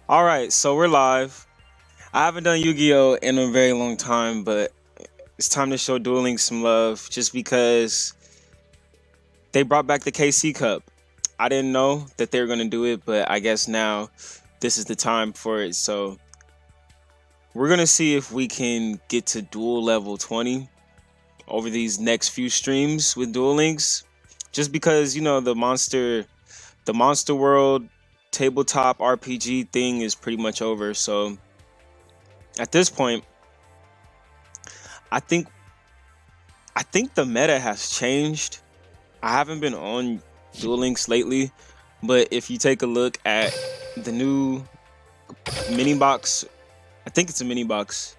All right, so we're live. I haven't done Yu-Gi-Oh in a very long time, but it's time to show Duel Links some love just because they brought back the KC Cup. I didn't know that they were going to do it, but I guess now this is the time for it. So we're going to see if we can get to duel level 20 over these next few streams with Duel Links. Just because, the Monster World tabletop RPG thing is pretty much over. So at this point, I think the meta has changed. I haven't been on Duel Links lately, but if you take a look at the new mini box, I think it's a mini box.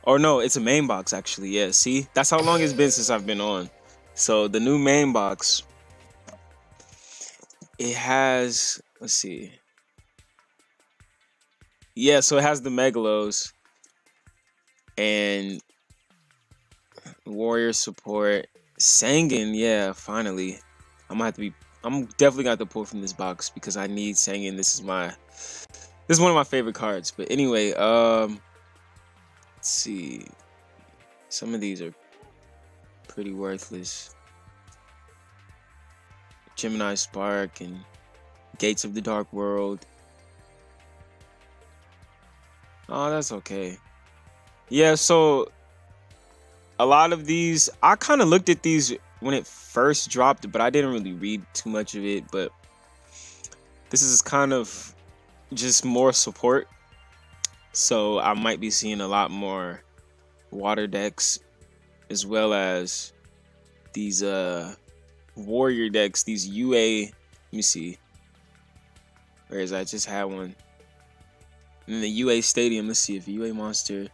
Or no, it's a main box actually. Yeah, see? That's how long it's been since I've been on. So the new main box, it has, let's see. Yeah, so it has the Megalos and warrior support. Sangan, yeah, finally. I'm definitely gonna have to pull from this box because I need Sangan. This is one of my favorite cards. But anyway, let's see. Some of these are pretty worthless. Gemini Spark and Gates of the Dark World. Oh, that's okay. Yeah, so a lot of these, I kind of looked at these when it first dropped, but I didn't really read too much of it. But this is kind of just more support. So I might be seeing a lot more water decks as well as these warrior decks, these UA. Let me see. Whereas I just had one. In the UA Stadium, let's see if a UA monster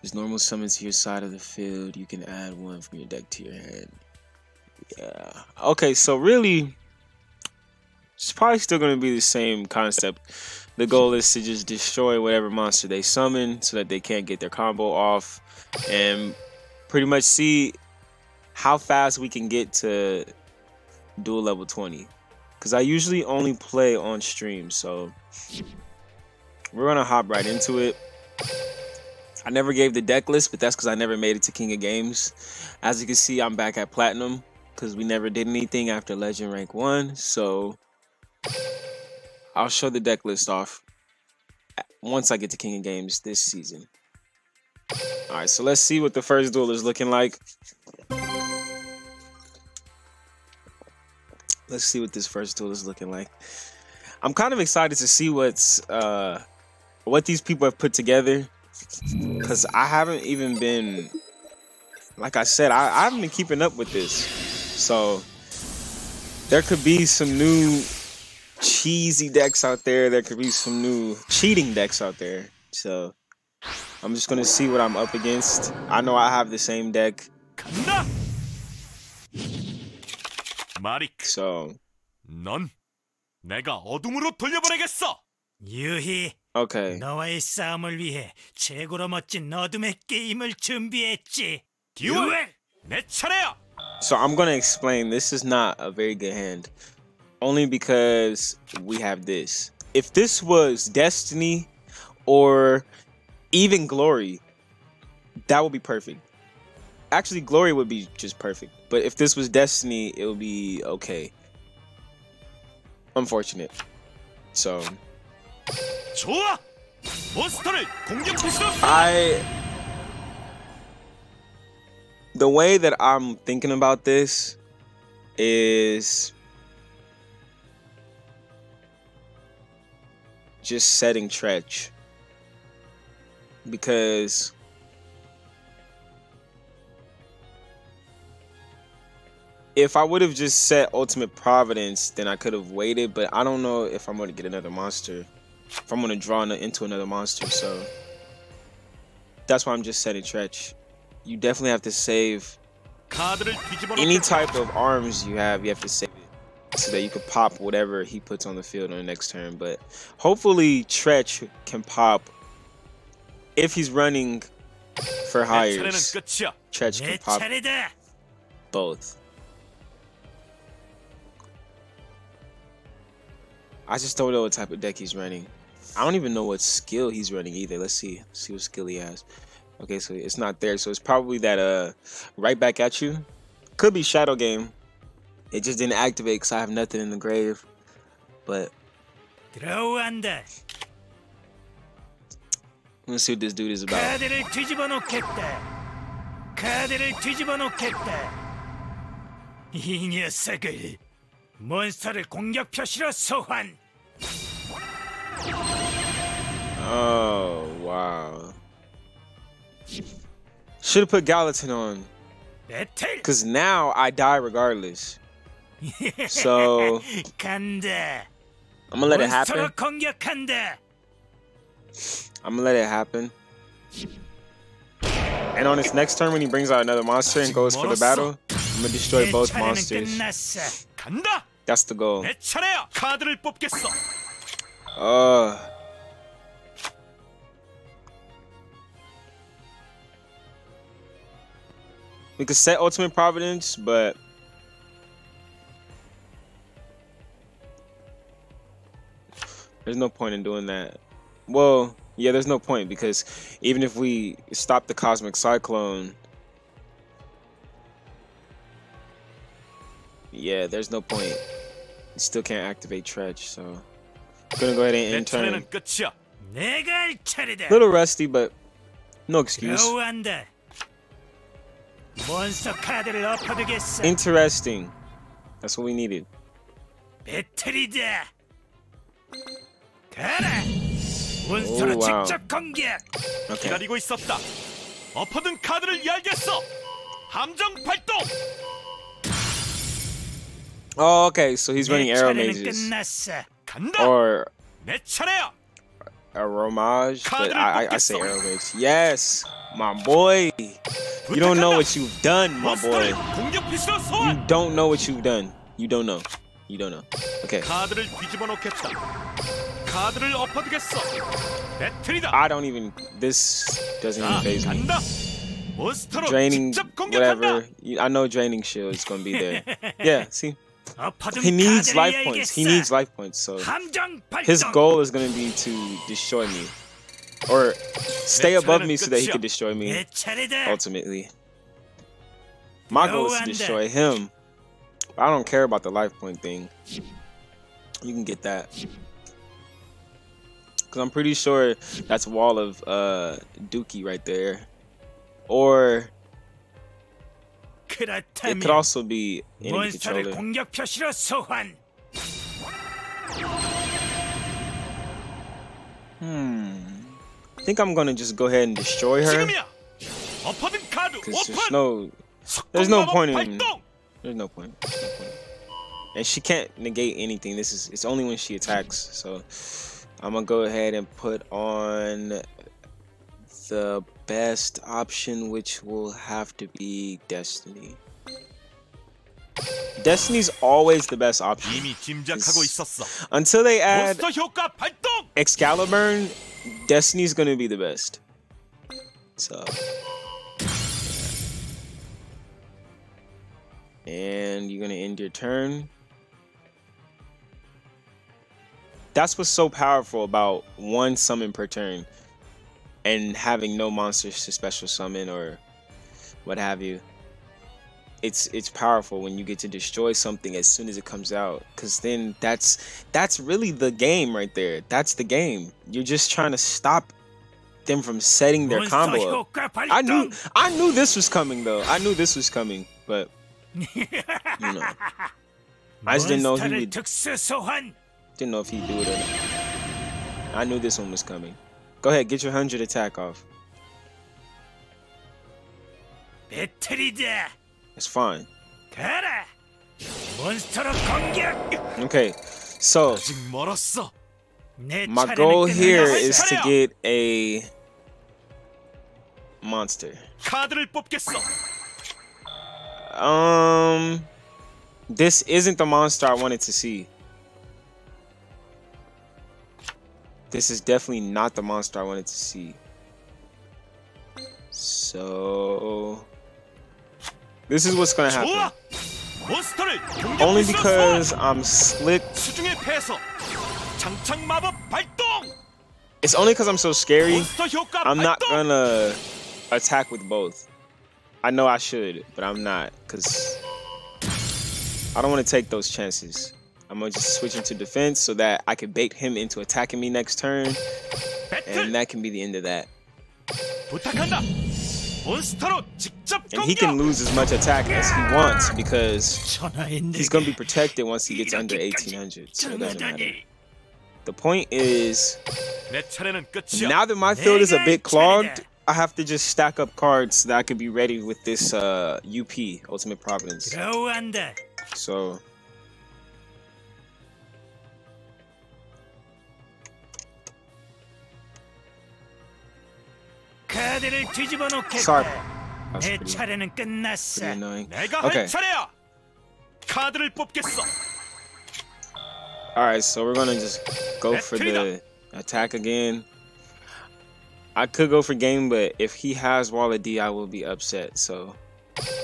is normal summons to your side of the field, you can add one from your deck to your hand. Yeah. Okay, so really, it's probably still going to be the same concept. The goal is to just destroy whatever monster they summon so that they can't get their combo off, and pretty much see how fast we can get to duel level 20. Because I usually only play on stream, so we're going to hop right into it. I never gave the deck list, but that's because I never made it to King of Games. As you can see, I'm back at Platinum because we never did anything after Legend Rank 1. So I'll show the deck list off once I get to King of Games this season. Alright, so let's see what the first duel is looking like. Let's see what this first duel is looking like. I'm kind of excited to see what these people have put together. Because I haven't even been, like I said, I haven't been keeping up with this. So there could be some new cheesy decks out there. There could be some new cheating decks out there. So I'm just going to see what I'm up against. I know I have the same deck. So 내가 어둠으로 돌려보내겠어. 유희, okay. 너와의 싸움을 위해 최고로 멋진 어둠의 게임을 준비했지. 듀얼, 내 차례야. So I'm going to explain. This is not a very good hand. Only because we have this. If this was Destiny or even Glory, that would be perfect. Actually, Glory would be just perfect. But if this was Destiny, it would be okay. Unfortunate. So 좋아. 몬스터를 공격했어. The way that I'm thinking about this is just setting Tretch, because if I would have just set Ultimate Providence, then I could have waited, but I don't know if I'm going to get another monster, if I'm going to draw into another monster, so that's why I'm just setting Tretch. You definitely have to save any type of arms you have to save it so that you can pop whatever he puts on the field on the next turn. But hopefully Tretch can pop if he's running for hires. Tretch can pop both. I just don't know what type of deck he's running. I don't even know what skill he's running either. Let's see. See what skill he has. Okay, so it's not there. So it's probably that right back at you. Could be Shadow Game. It just didn't activate because I have nothing in the grave. But 들어온다. let's see what this dude is about. 카드를 뒤집어 놓겠다. 카드를 뒤집어 놓겠다. 이 녀석을 몬스터를 공격 표시로 소환. Oh wow. Should have put Gallatin on. 배틀. Because now I die regardless. So 간다. I'm gonna let it 몬스터로 happen. 공격한다. I'm gonna let it happen. And on his next turn, when he brings out another monster and goes for the battle, I'm gonna destroy both 차례는 monsters. 끝났어. 간다. That's the goal. 내 차례야. 카드를 뽑겠어. We could set Ultimate Providence, but there's no point in doing that. Well, yeah, there's no point because even if we stop the Cosmic Cyclone, yeah, there's no point. You still can't activate Tretch, so I'm gonna go ahead and 내 end turn. 차례는 끝이야. 내가 할 차례다. Little rusty, but no excuse. 들어온다. 몬스터 카드를 엎어두겠어. Interesting. That's what we needed. 배틀이다. 가라. 몬스터로 오, 와우. 직접 공격. Okay. 기다리고 있었다. 엎어둔 카드를 열겠어. 함정 발동. Oh, okay. So he's running 내 arrow 차례는 mazes 끝났어. 간다. or 내 차례야. a romage, but 카드를 I say 뽑겠어. arrow maze. Yes, my boy. You don't know what you've done, my boy. 몬스터를 공격 피스로 You 소환. don't know what you've done. You don't know. You don't know. Okay. 카드를 뒤집어 놓겠다. 카드를 엎어두겠어. 배틀이다. I don't even. This doesn't even 자, phase me. 간다. 몬스터로 Draining, 직접 공격한다. whatever. I know draining shield is gonna be there. Yeah. See, 엎어둔 he needs 카드를 life points. He 열겠어. needs life points. So 함정 발동. his goal is gonna be to destroy me, or stay above me so that he can destroy me. 내 차례다. Ultimately, my goal is to destroy him. I don't care about the life point thing. You can get that because I'm pretty sure that's a wall of Dookie right there, or it 그렇다면 could also be enemy 몬스터를 controller. 공격 표시로 소환. I think I'm gonna just go ahead and destroy her 지금이야. 엎어둔 카드 because 오픈. there's no point in 발동. there's no point. And she can't negate anything. It's only when she attacks. So I'm gonna go ahead and put on the best option, which will have to be Destiny. Destiny's always the best option. 이미 짐작하고 있었어. Until they add 몬스터 효과 발동. Excalibur, Destiny's gonna be the best. So, and you're gonna end your turn. That's what's so powerful about one summon per turn and having no monsters to special summon or what have you. It's powerful when you get to destroy something as soon as it comes out, because then that's really the game right there. That's the game. You're just trying to stop them from setting their combo up. 효과 I 발동. knew this was coming though. I knew this was coming, but you know, I just didn't know he 몬스터를 would. 특수 소환. Didn't know if he'd do it or not. I knew this one was coming. Go ahead, get your 100 attack off. 배틀이다. It's fine. 가라. 몬스터로 공격. Okay, so 아직 멀었어. 내 my 차례는 goal here 끝났어. is to get a monster. 카드를 뽑겠어. This isn't the monster I wanted to see. This is definitely not the monster I wanted to see. So this is what's gonna happen. 좋아. 몬스터를 공격 Only 피스로 because 소환. I'm slick. 수중의 패서. 장착 마법 발동. It's only because I'm so scary. 몬스터 효과 I'm not 발동. gonna attack with both. I know I should, but I'm not, because I don't want to take those chances. I'm gonna just switch into defense so that I can bait him into attacking me next turn, and that can be the end of that. 부탁한다. 몬스터로 직접 And he can 공격. lose as much attack as he wants because 천하의 he's 내가 gonna be protected once he gets under 1800. So it doesn't matter. The point is, 내 차례는 끝이야. now that my field is a bit clogged, I have to just stack up cards that I could be ready with this UP, Ultimate Providence. 들어간다. So 카드를 뒤집어 놓겠다. sorry. That's 내 pretty 차례는 끝났어. annoying. 내가 Okay. 할 차례야. 카드를 뽑겠어. Alright, so we're gonna just go for the attack again. I could go for game, but if he has Wall of D, I will be upset. So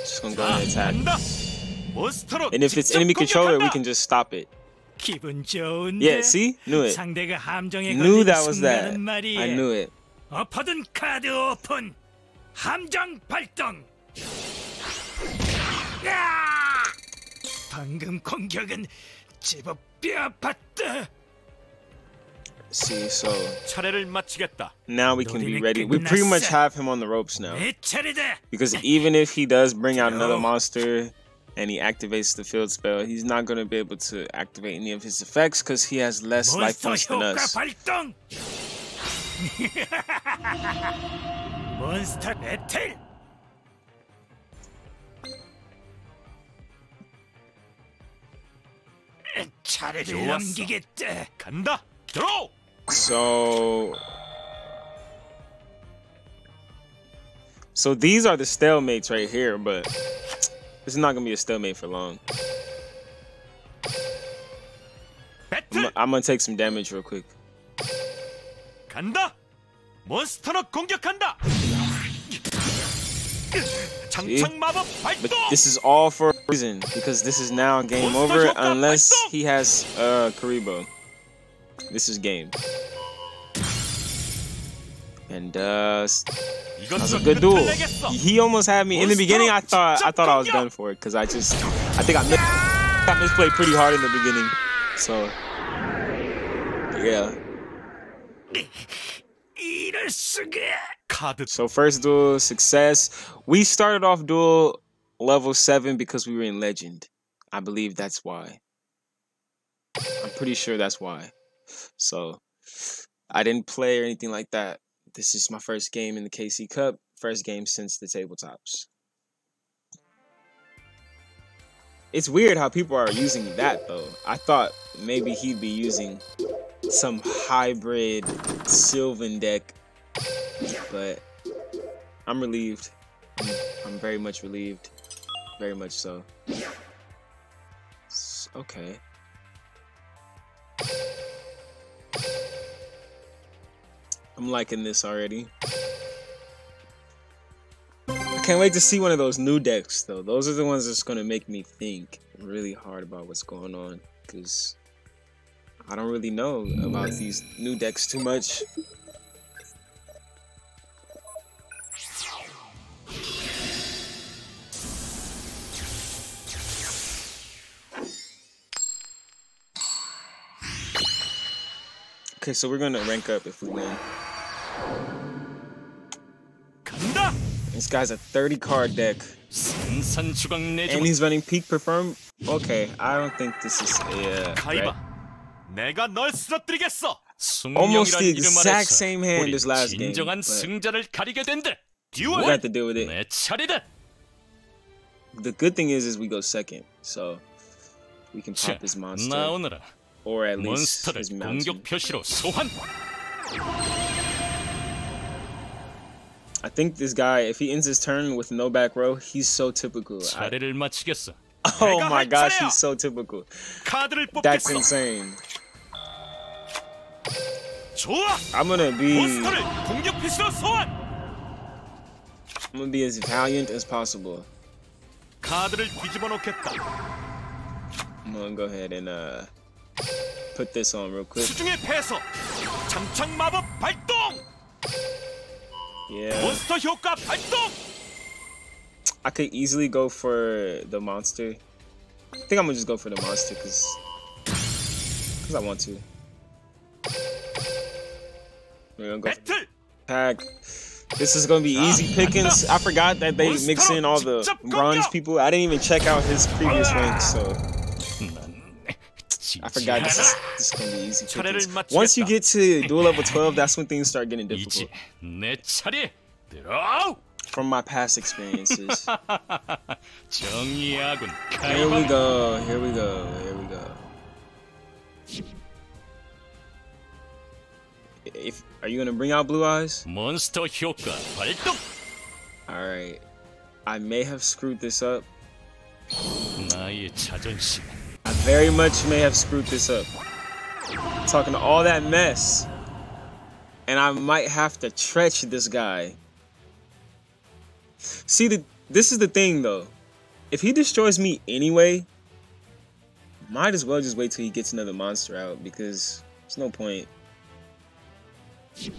just gonna go and attack. 간다. 몬스터로 And if it's 직접 enemy controller, we 공격한다. can just stop it. 기분 좋은데. Yeah, see? Knew it. 상대가 함정에 Knew 걸린 that was that. 순간은 말이야. I knew it. 엎어둔 카드 오픈. 함정 발동. 야! 방금 공격은 제법 뼈 아팠다. See, so 차례를 마치겠다. now we can be ready. We pretty much have him on the ropes now. 내 차례다. Because even if he does bring out another monster and he activates the field spell, he's not going to be able to activate any of his effects because he has less life 몬스터 points than 효과 us. 발동. 몬스터 배틀. 차례를 좋았어. 넘기겠다. 간다. 들어. So these are the stalemates right here, but this is not gonna be a stalemate for long. 배틀. I'm gonna take some damage real quick. 간다. 몬스터로 공격한다. 장착 마법 But 발동. this is all for a reason, because this is now game over unless he has Karibo. This is game. And that's a good duel. He almost had me in the beginning. I thought I was done for it because I think I misplayed pretty hard in the beginning. So yeah. 이럴 수가. 카드. So first duel success. We started off duel level 7 because we were in legend. I believe that's why. I'm pretty sure that's why. So I didn't play or anything like that. This is my first game in the KC Cup. First game since the tabletops. It's weird how people are using that though. I thought maybe he'd be using some hybrid Sylvan deck, but I'm relieved. I'm very much relieved. Very much so. Okay. I'm liking this already. I can't wait to see one of those new decks though. Those are the ones that's gonna make me think really hard about what's going on, because I don't really know about these new decks too much. Okay, so we're gonna rank up if we win. 간다. This guy's a 30 card deck, 산산수강 and 내주마. he's running peak perform. Okay, I don't think this is 가이바. right. 내가 널 쓰러뜨리겠어. Almost the 숙명이란 이름 exact 아래서 same hand 우리 as last game, 진정한 but 승자를 가리게 된대. we 듀얼. have to deal with it. 내 차례다. The good thing is we go second, so we can 자, pop his monster, 나오너라. or at least 몬스터를 his mountain. 공격 표시로 소환. I think this guy, if he ends his turn with no back row, he's so typical. 차례를 마치겠어. Oh 내가 my 할 gosh, 차례야. he's so typical. 카드를 That's 뽑겠어. insane. 좋아. I'm gonna be 공격 표시로 소환. as valiant as possible. 카드를 뒤집어 놓겠다. I'm gonna go ahead and put this on real quick. 수중의 패서 장착 마법 발동. Yeah. 몬스터 효과 발동. I could easily go for the monster. I think I'm gonna just go for the monster because I want to. We're gonna go 배틀. tag. This is gonna be easy pickings. I forgot that they mix in all the bronze people. I didn't even check out his previous rank, so I forgot this is gonna be easy pickings. Once you get to duel level 12, that's when things start getting difficult. 내 차례. 들어. From my past experiences. 정의하군. Here we go. Here we go. Here we go. Are you gonna bring out Blue Eyes? 몬스터 효과 발동. All right. I may have screwed this up. 나의 자존심. I very much may have screwed this up. Talking all that mess, and I might have to stretch this guy. See, this is the thing though. If he destroys me anyway, might as well just wait till he gets another monster out because there's no point. Let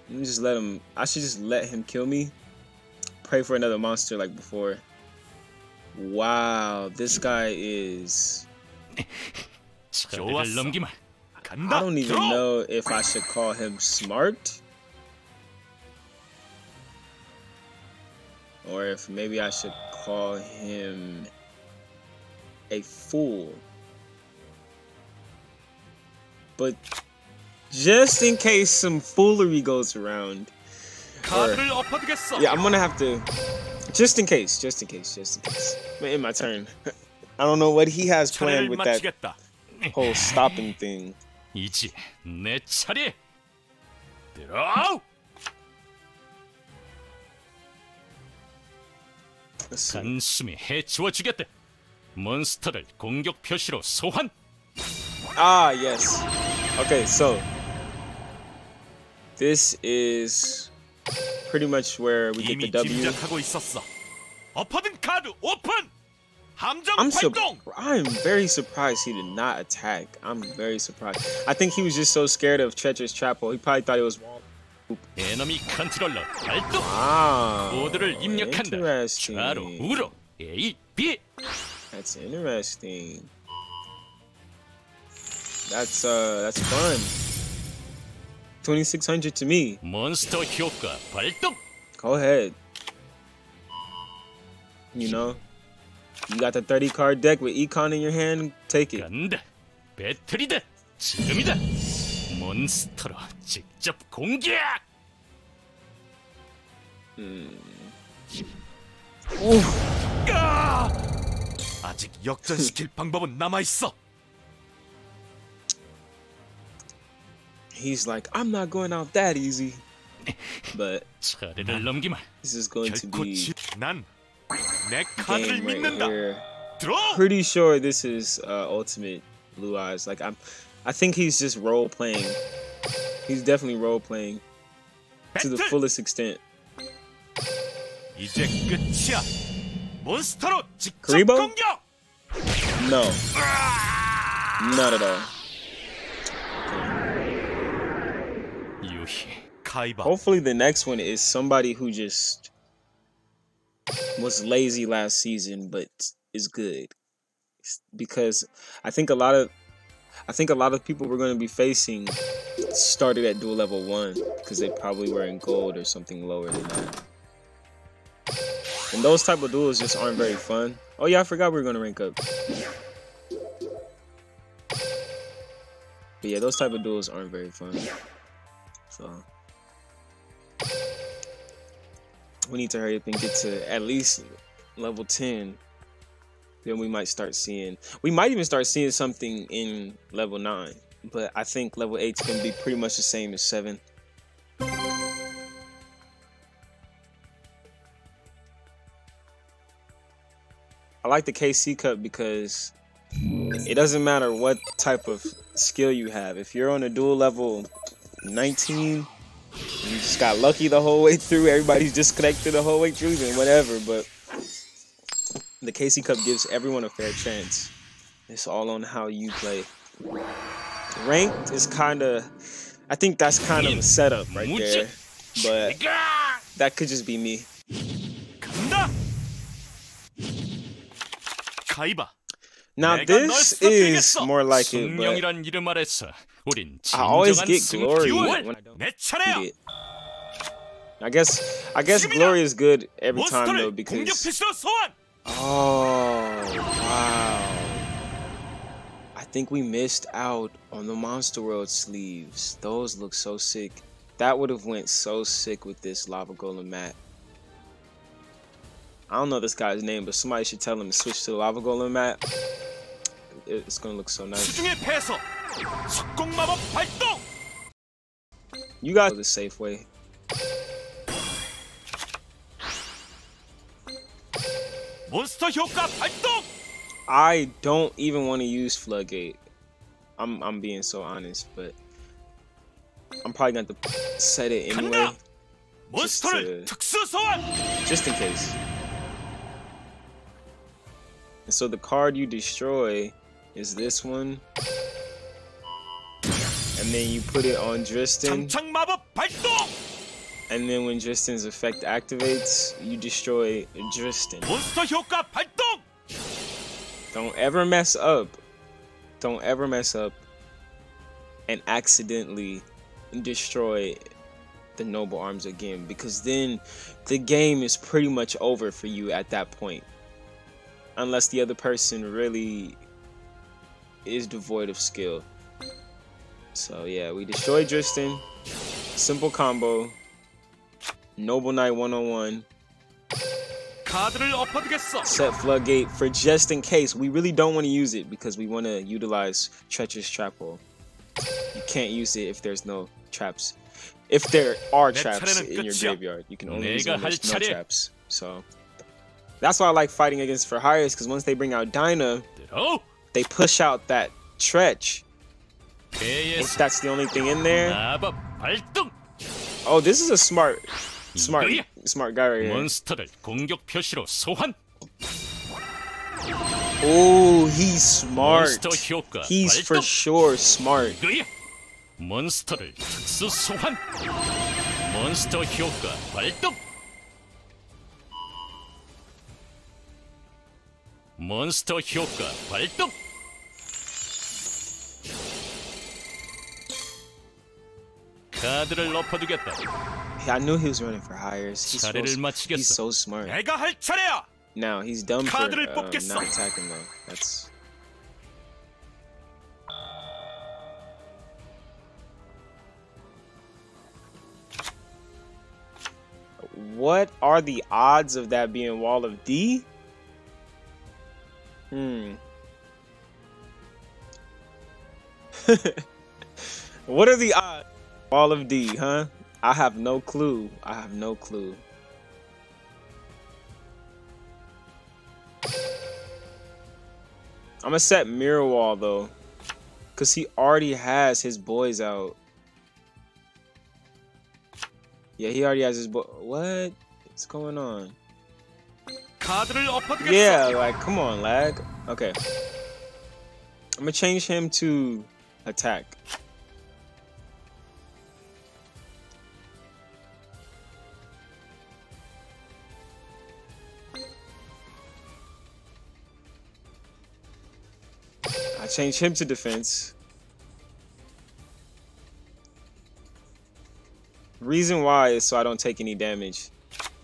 me just let him. I should just let him kill me. Pray for another monster like before. Wow, this guy is. I don't even know if I should call him smart. Or if maybe I should call him a fool. But just in case some foolery goes around. Yeah, I'm gonna have to. Just in case. In my turn. I don't know what he has planned with that whole stopping thing. 이제 내 차례. 들어. 단숨에 해치워 주겠다. 몬스터를 공격 표시로 소환. Ah, yes. Okay, so this is pretty much where we get the W. 엎어든 카드 오픈. 함정 I'm 발동. very surprised he did not attack. I'm very surprised. I think he was just so scared of Treacherous Trap Hole. He probably thought it was wrong. 에너미 컨트롤러 발동. Ah, 모드를 입력한다. interesting. 좌로 우로 A B. That's interesting. That's fun. 2600 to me. 몬스터 효과 발동. Go ahead. You know, you got the 30 card deck with Econ in your hand. Take it. 간다. 배틀이다. 지금이다. 몬스터로 직접 공격. 아직 역전시킬 방법은 남아 있어. He's like, I'm not going out that easy. But 차례를 넘기마. this is going to be 난내 카드를 game right 믿는다. here. 들어. Pretty sure this is ultimate Blue Eyes. Like I think he's just role playing. He's definitely role playing to the fullest extent. 이제 끝이야. 몬스터로 직접 Karibo? 공격. No, not at all. 유희 카이바. Hopefully the next one is somebody who just was lazy last season but is good. Because I think a lot of people we're going to be facing started at dual level 1 because they probably were in gold or something lower than that. And those type of duels just aren't very fun. Oh yeah, I forgot we were going to rank up. But yeah, those type of duels aren't very fun. So we need to hurry up and get to at least level 10. Then we might even start seeing something in level 9. But I think level 8 is going to be pretty much the same as 7. I like the KC Cup because it doesn't matter what type of skill you have. If you're on a dual level 19, you just got lucky the whole way through. Everybody's disconnected the whole way through, then whatever. But the KC Cup gives everyone a fair chance. It's all on how you play. Ranked is kind of, I think that's kind of a setup right there, but that could just be me. 간다. 가이바. Now this is more like it, but 승령이란 이름 아래서 우린 I always 진정한 get glory 승기원. when I don't 내 차례야. get it. I guess glory is good every time though, 몬스터를 공격 because 필수로 소환. oh wow, I think we missed out on the Monster World sleeves. Those look so sick. That would have went so sick with this lava golem mat. I don't know this guy's name, but somebody should tell him to switch to the lava golem mat. It's gonna look so nice. 수중의 패서. 석공 마법 발동. You guys know the safe way. 몬스터 효과 발동. I don't even want to use floodgate. I'm being so honest, but I'm probably going to set it anyway. 몬스터를 특수 소환. Just in case. And so the card you destroy is this one. And then you put it on Dristan. 장착 마법 발동. And then when Dristan's effect activates, you destroy Dristan. 몬스터 효과 발동. Don't ever mess up. Don't ever mess up and accidentally destroy the noble arms again, because then the game is pretty much over for you at that point. Unless the other person really is devoid of skill. So yeah, we destroy Dristan. Simple combo. Noble Knight 101. 카드를 엎어두겠어. Set floodgate for just in case. We really don't want to use it because we want to utilize treacherous trap hole. You can't use it if there's no traps. If there are traps in your graveyard, you can only use it when there's no traps. So that's why I like fighting against for hires, because once they bring out Dyna, they push out that Tretch. If that's the only thing in there. Oh, this is a smart guy right here. 몬스터를 공격 표시로 소환. Oh, he's smart. He's for sure smart. 몬스터를 특수 소환. 몬스터 효과 발동. 몬스터 효과 발동. 카드를 엎어두겠다. I knew he was running for hires. He's so smart. 내가 할 차례야. Now he's dumb for not 뽑겠어. attacking though. That's what are the odds of that being Wall of D? What are the odds? Wall of D, huh? I have no clue. I have no clue. I'm gonna set Mirror Wall though, cause he already has his boys out. Yeah, he already has his boy. What's going on? Yeah, like come on, lag. Okay, I'm gonna change him to attack. I changed him to defense. Reason why is so I don't take any damage.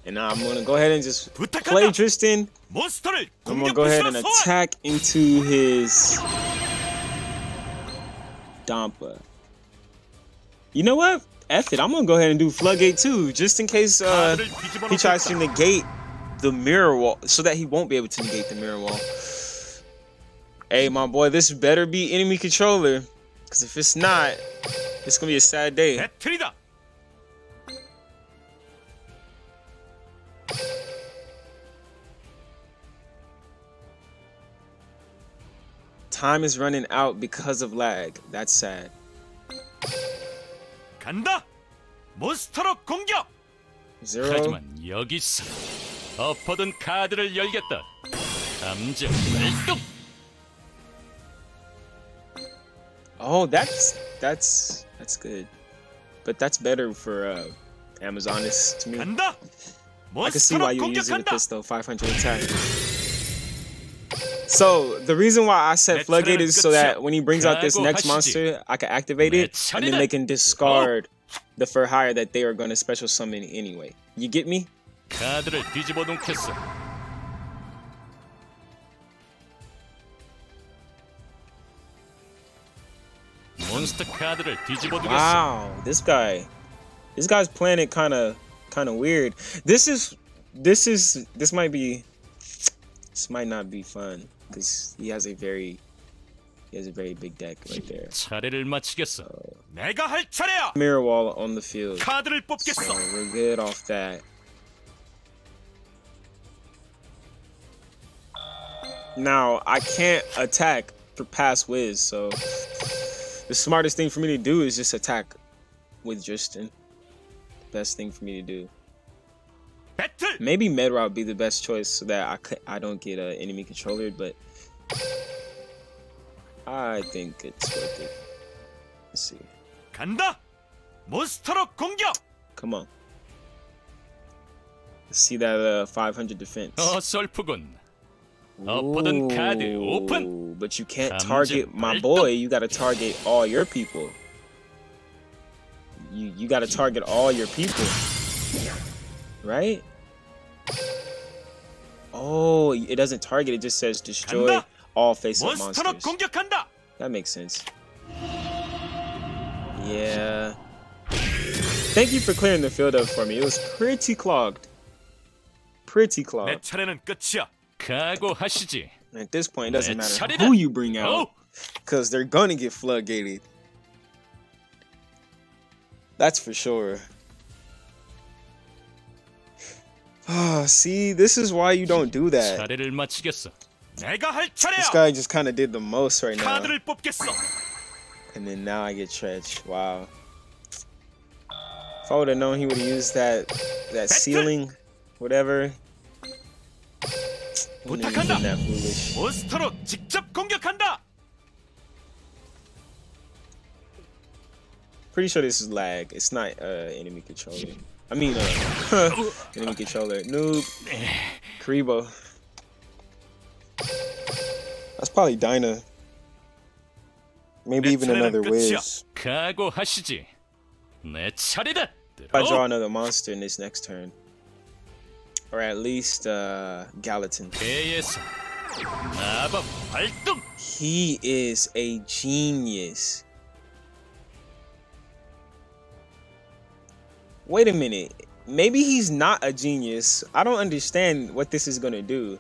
And now I'm gonna go ahead and just play Dristan. I'm gonna go ahead and attack into his Dampa. You know what? F it. I'm gonna go ahead and do Floodgate too, just in case he tries to negate the Mirror Wall, so that he won't be able to negate the Mirror Wall. Hey, my boy, this better be enemy controller, because if it's not, it's gonna be a sad day. Time is running out because of lag. That's sad. 간다. 몬스터로 공격. 0. 하지만 여기서 엎어둔 카드를 열겠다. 감정 발동. Oh, that's good. But that's better for Amazonas to me. 간다. I can see why 몬스터로 you're using the 공격한다. pistol. 500 attack. So the reason why I said floodgate is so that when he brings out this next monster, I can activate it, and then they can discard the for hire that they are going to special summon anyway. You get me? 카드를 뒤집어 놓겠어. 몬스터 카드를 뒤집어 두겠어. Wow, this guy's playing it kind of weird. This might not be fun because he has a very big deck right there. 차례를 마치겠어. 내가 할 차례야. Mirror wall on the field. 카드를 So 뽑겠어. we're good off that. Now I can't attack for pass whiz, so the smartest thing for me to do is just attack with Justin. Best thing for me to do. 배틀. Maybe Medra would be the best choice so that I don't get an enemy controller, but I think it's worth it. Let's see. 간다. 몬스터로 공격. Come on. Let's see that 500 defense. 어설프군. 엎어둔 카드 오픈. Ooh, but you can't target my boy. You gotta target all your people. You gotta target all your people, right? Oh, it doesn't target. It just says destroy all face-up 몬스터로 monsters. 공격한다. That makes sense. Yeah. Thank you for clearing the field up for me. It was pretty clogged. Pretty 내 clogged. 차례는 끝이야. 각오하시지. At this point, it doesn't matter who you bring out, because they're gonna get floodgated. That's for sure. See, this is why you don't do that. 차례를 마치겠어. 내가 할 차례야. This guy just kind of did the most right now. 카드를 뽑겠어. And then now I get Tretch. Wow. If I would have known he would have used that ceiling, whatever. Wouldn't have been that foolish. 몬스터로 직접 공격한다. Pretty sure this is lag. It's not enemy controller. I mean enemy controller. Noob. Karibo. That's probably Dinah. Maybe even another Wiz. 각오하시지. 내 차례다. If I draw another monster in this next turn. Or at least Gallatin. 배에서 마법 발동. He is a genius. Wait a minute. Maybe he's not a genius. I don't understand what this is gonna do.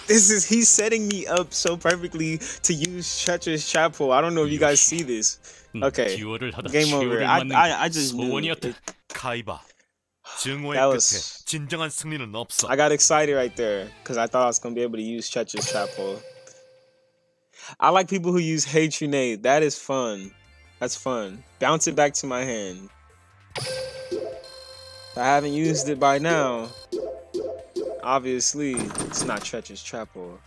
He's setting me up so perfectly to use Treacherous Chapel. I don't know if you guys see this. Okay. Game over. I just knew it. 카이바. 증오의 That 끝에 was- 진정한 승리는 없어. I got excited right there because I thought I was gonna be able to use Treacherous Chapel. I like people who use Hatronade. That is fun. That's fun. Bounce it back to my hand. If I haven't used it by now, obviously it's not Treacherous Chapel.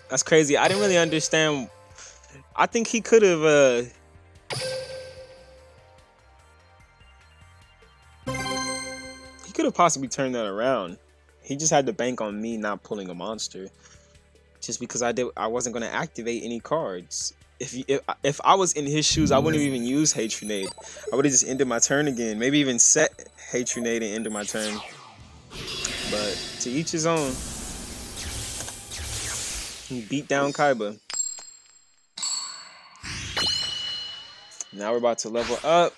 That's crazy. I didn't really understand. I think he could have he could have possibly turned that around. He just had to bank on me not pulling a monster, just because I wasn't gonna activate any cards. If I was in his shoes, I wouldn't even use Hatronade. I would have just ended my turn again. Maybe even set Hatronade and ended my turn. But to each his own. He beat down Kaiba. Now we're about to level up.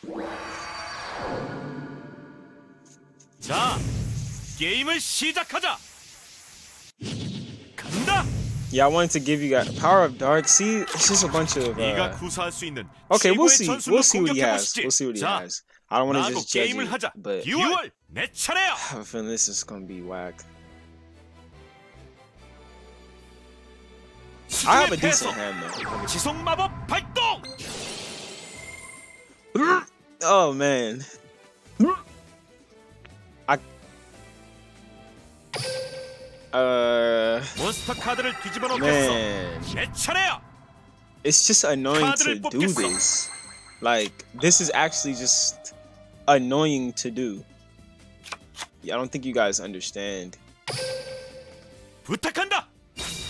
자, 게임을 시작하자. 간다. Yeah, I wanted to give you guys Power of Dark. See, it's just a bunch of. 네가 구사할 수 있는 Okay, we'll 최고의 see. 전술로 We'll see what he has. 공격해보시지. We'll see what he 자, has. I don't want to 나하고 just judge 게임을 it, 하자. but 듀얼, 내 차례야. I have a feeling this is gonna be whack. I have a decent hand though. 지속 마법 발동. Oh man. 몬스터 카드를 뒤집어 놓겠어. Man, 내 차례야. it's just annoying to do this. Like, this is actually just annoying to do. Yeah, I don't think you guys understand. 부탁한다.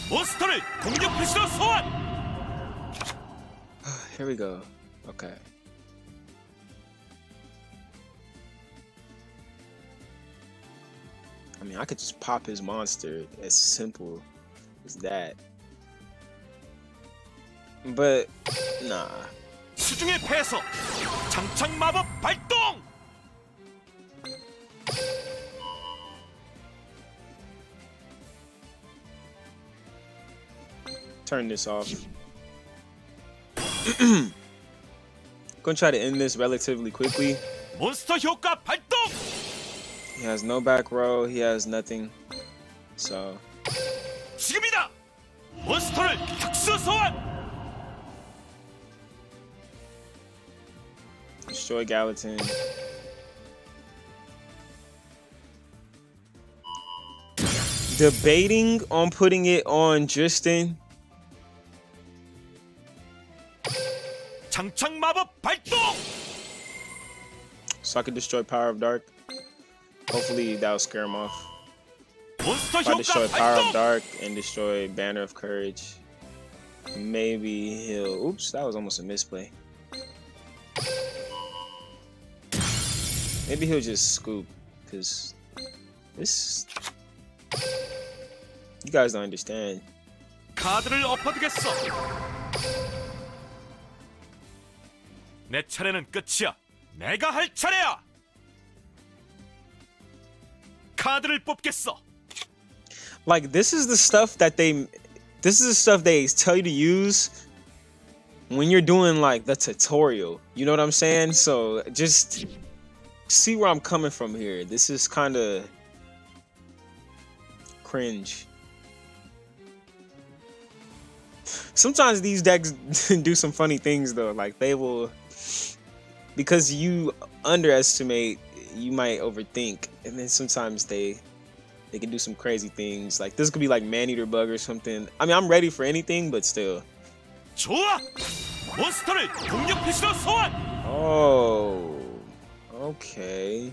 몬스터를 공격 표시로 소환. Here we go. Okay. I mean, I could just pop his monster. As simple as that. But nah. 수중의 패서. 장착 마법 발동. Turn this off. Gonna try to end this relatively quickly. 몬스터 효과 발동. He has no back row. He has nothing. So 지금이다. 몬스터를 특수 소환. destroy Gallatin. Debating on putting it on Justin. 장착 마법 발동. So I can destroy Power of Dark. Hopefully that'll scare him off. 몬스터 If I destroy 효과 Power of 발동. Dark and destroy Banner of Courage, maybe he'll. Oops, that was almost a misplay. Maybe he'll just scoop, cause this. You guys don't understand. 카드를 엎어두겠어. 내 차례는 끝이야. 내가 할 차례야. 카드를 뽑겠어. Like this is the stuff that they tell you to use when you're doing like the tutorial. You know what I'm saying? So just see where I'm coming from here. This is kind of cringe. Sometimes these decks do some funny things though. Like they will, because you underestimate, you might overthink, and then sometimes they can do some crazy things. Like this could be like man-eater bug or something. I mean, I'm ready for anything, but still. 좋아. 몬스터를 공격 표시로 소환. Oh, okay.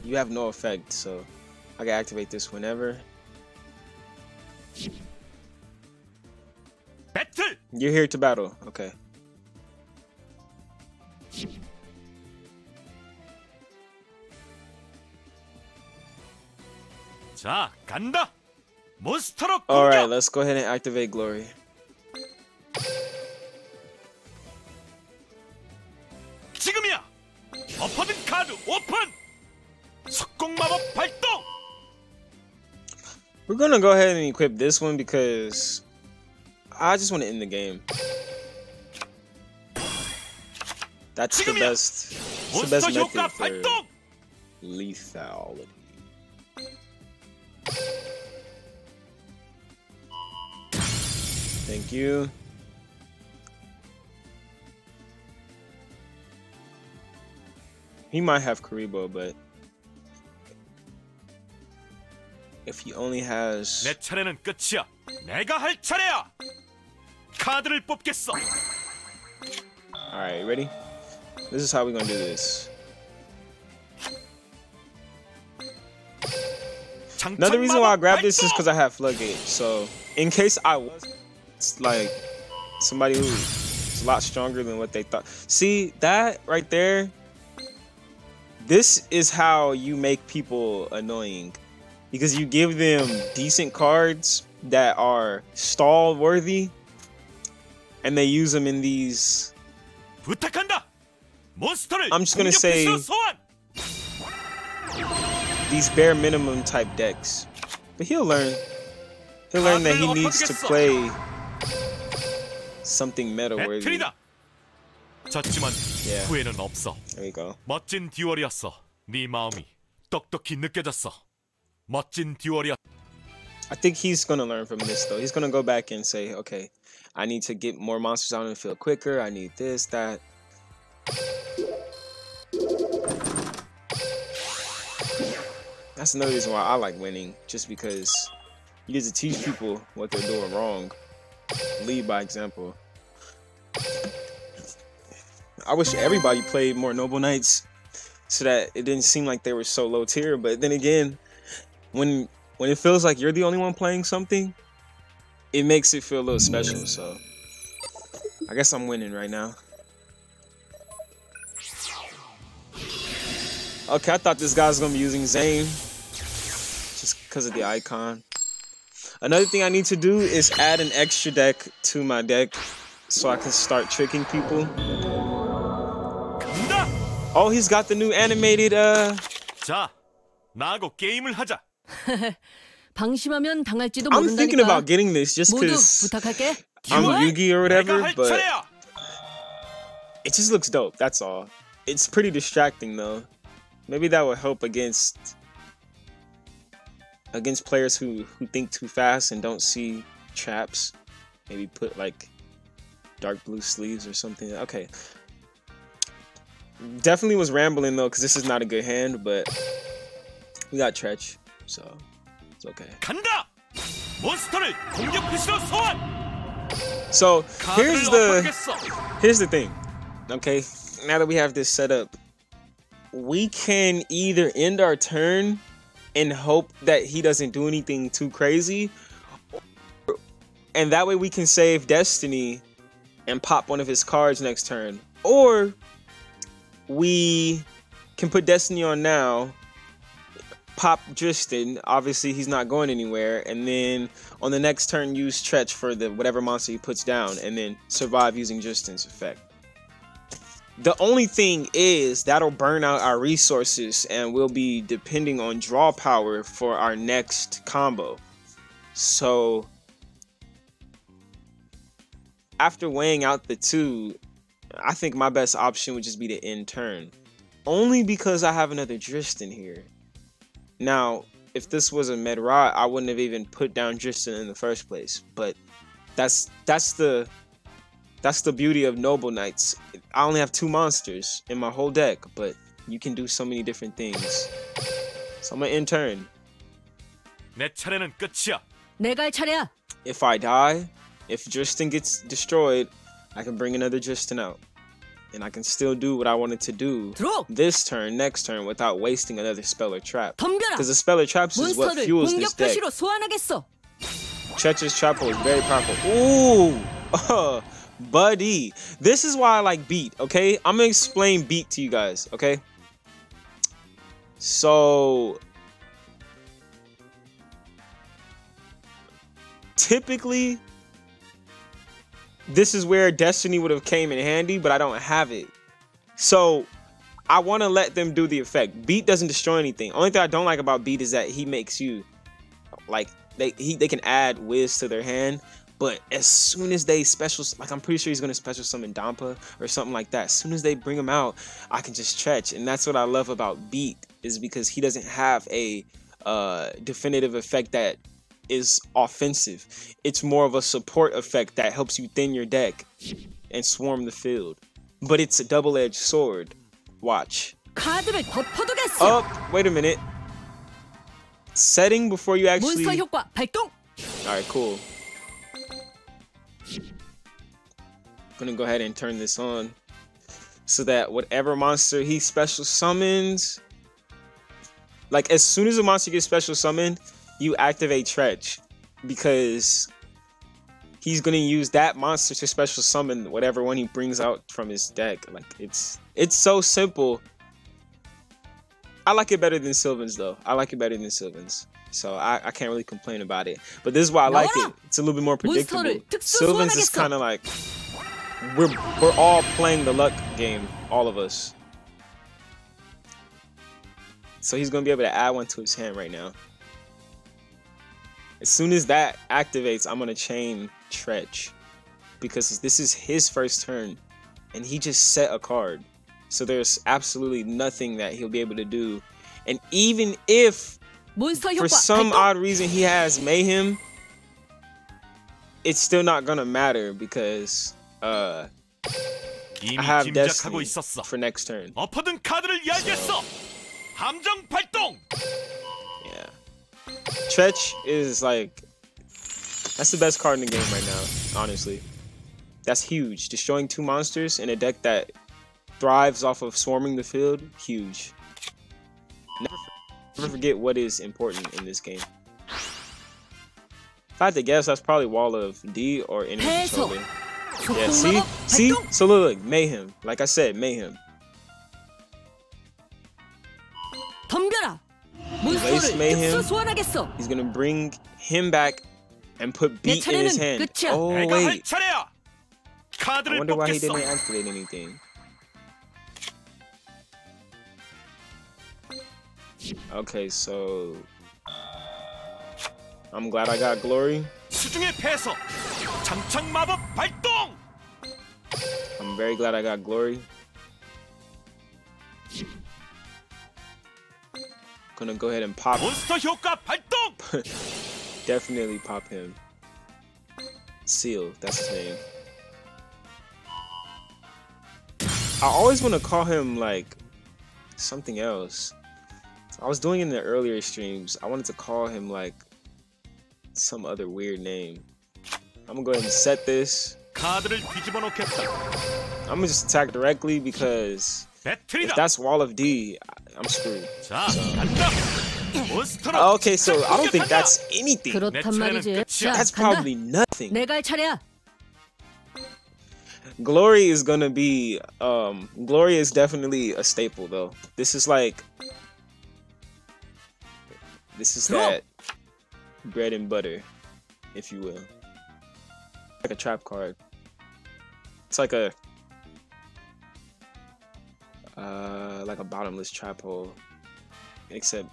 You have no effect, so I can activate this whenever. 배틀. You're here to battle. Okay. 자, 간다. 몬스터로 All right, 공격. let's go ahead and activate Glory. 지금이야. 엎어둔 카드 오픈. 석공 마법 발동. We're gonna go ahead and equip this one because I just want to end the game. That's the 지금이야. best. It's the 몬스터 best 효과 method for 발동. lethality. Thank you. He might have Karibo, but if he only has 내 차례는 끝이야. 내가 할 차례야. 카드를 뽑겠어. Alright, ready? This is how we're gonna do this. Another reason why I grabbed this is because I have Floodgate. So, in case I was like somebody who's a lot stronger than what they thought. See, that right there, this is how you make people annoying. Because you give them decent cards that are stall worthy, and they use them in these. 부탁한다. 몬스터를 I'm just gonna 공격 say 표시로 소환. these bare minimum type decks. But he'll learn. He'll learn that he needs to play something meta worthy. 배틀이다. 졌지만 Yeah. 후회는 없어. There you go. 멋진 듀얼이었어. 네 마음이 똑똑히 느껴졌어. 멋진 듀얼이었어. I think he's gonna learn from this though. He's gonna go back and say, okay, I need to get more monsters out on the field quicker. I need this, that. That's another reason why I like winning, just because you get to teach people what they're doing wrong. Lead by example. I wish everybody played more Noble Knights so that it didn't seem like they were so low tier, but then again, when it feels like you're the only one playing something, it makes it feel a little special, so I guess I'm winning right now. Okay, I thought this guy was gonna be using Zane just because of the icon. Another thing I need to do is add an extra deck to my deck so I can start tricking people. Oh, he's got the new animated 자, 나하고 게임을 하자. 방심하면 당할지도 I'm thinking 모른다니까. about getting this just 모두 because 부탁할게. I'm Yugi or whatever, 내가 할 but 차례야. it just looks dope, that's all. It's pretty distracting though. Maybe that will help against players who think too fast and don't see traps. Maybe put like dark blue sleeves or something. Okay. Definitely was rambling though, because this is not a good hand, but we got Tretch, so it's okay. 간다. 몬스터를 공격 표시로 소환. So here's 엎어주겠어. the thing. Okay, now that we have this set up, we can either end our turn and hope that he doesn't do anything too crazy, and that way we can save Destiny and pop one of his cards next turn, or we can put Destiny on now, pop Tristan, obviously he's not going anywhere, and then on the next turn use Tretch for the whatever monster he puts down, and then survive using Tristan's effect. The only thing is that'll burn out our resources and we'll be depending on draw power for our next combo. So after weighing out the two, I think my best option would just be to end turn. Only because I have another Tristan here. Now, if this was a Medrot, I wouldn't have even put down Tristan in the first place. But that's the beauty of Noble Knights. I only have 2 monsters in my whole deck, but you can do so many different things. So I'm gonna end turn. 내 차례는 끝이야. 내가 할 차례야. If I die, if Tristan gets destroyed, I can bring another Tristan out. And I can still do what I wanted to do 들어. this turn, next turn, without wasting another spell or trap. 덤벼라. Because the spell or traps is what 몬스터를 fuels 공격 this deck. 표시로 소환하겠어. Tretch's Trapple is very powerful. Ooh! Buddy. This is why I like Beat, okay? I'm gonna explain Beat to you guys, okay? So typically this is where Destiny would have came in handy, but I don't have it. So I want to let them do the effect. Beat doesn't destroy anything. Only thing I don't like about Beat is that he makes you like they can add Wiz to their hand. But as soon as they special, like I'm pretty sure he's gonna special summon Dampa or something like that. As soon as they bring him out, I can just Tretch, and that's what I love about Beat, is because he doesn't have a definitive effect that is offensive. It's more of a support effect that helps you thin your deck and swarm the field. But it's a double-edged sword. Watch. 카드를 덮어두겠어. Oh, wait a minute. Setting before you actually. 몬스터 효과 발동. All right, cool. Gonna go ahead and turn this on so that whatever monster he special summons, like as soon as a monster gets special summoned, you activate Tretch, because he's gonna use that monster to special summon whatever one he brings out from his deck. Like it's so simple. I like it better than Sylvan's though. I like it better than Sylvan's. So I can't really complain about it. But this is why I like it. It's a little bit more predictable. Sylvan's is kind of like we're all playing the luck game, all of us. So he's gonna be able to add one to his hand right now. As soon as that activates, I'm gonna chain Tretch, because this is his first turn and he just set a card. So there's absolutely nothing that he'll be able to do. And even if for some odd reason he has Mayhem, it's still not gonna matter, because I have Destiny for next turn. 엎어둔 카드를 열겠어. 함정 발동. Tretch is like, that's the best card in the game right now, honestly. That's huge. Destroying 2 monsters in a deck that thrives off of swarming the field, huge. Never forget what is important in this game. If I had to guess, that's probably Wall of D or Enemy Controller. Yeah, see? So look, Mayhem. Like I said, Mayhem. 덤벼라. Waste 몬스터를 Mayhem. 특수 소환하겠어. He's gonna bring him back and put 내 beat in his 차례는 hand. 끝이야. Oh 내가 할 wait, 차례야. I 카드를 wonder why he 뽑겠어. didn't activate anything. Okay, so I'm glad I got Glory. 수중의 패서. 장착 마법 발동. I'm very glad I got Glory. Gonna go ahead and pop. 몬스터 효과 발동. Definitely pop him. Seal, that's his name. I always want to call him like something else. I was doing it in the earlier streams. I wanted to call him like some other weird name. I'm gonna go ahead and set this. 카드를 뒤집어 놓겠다. I'm gonna just attack directly because if 배틀이다. that's Wall of D, I'm screwed. 자, 간다. 몬스터로. Okay, so I don't think that's anything. 그렇단 말이지. 자, That's 간다. probably nothing. 내가 할 차례야. Glory is gonna be Glory is definitely a staple though. This is like that bread and butter, if you will. Like a trap card. It's like a bottomless trap hole. Except,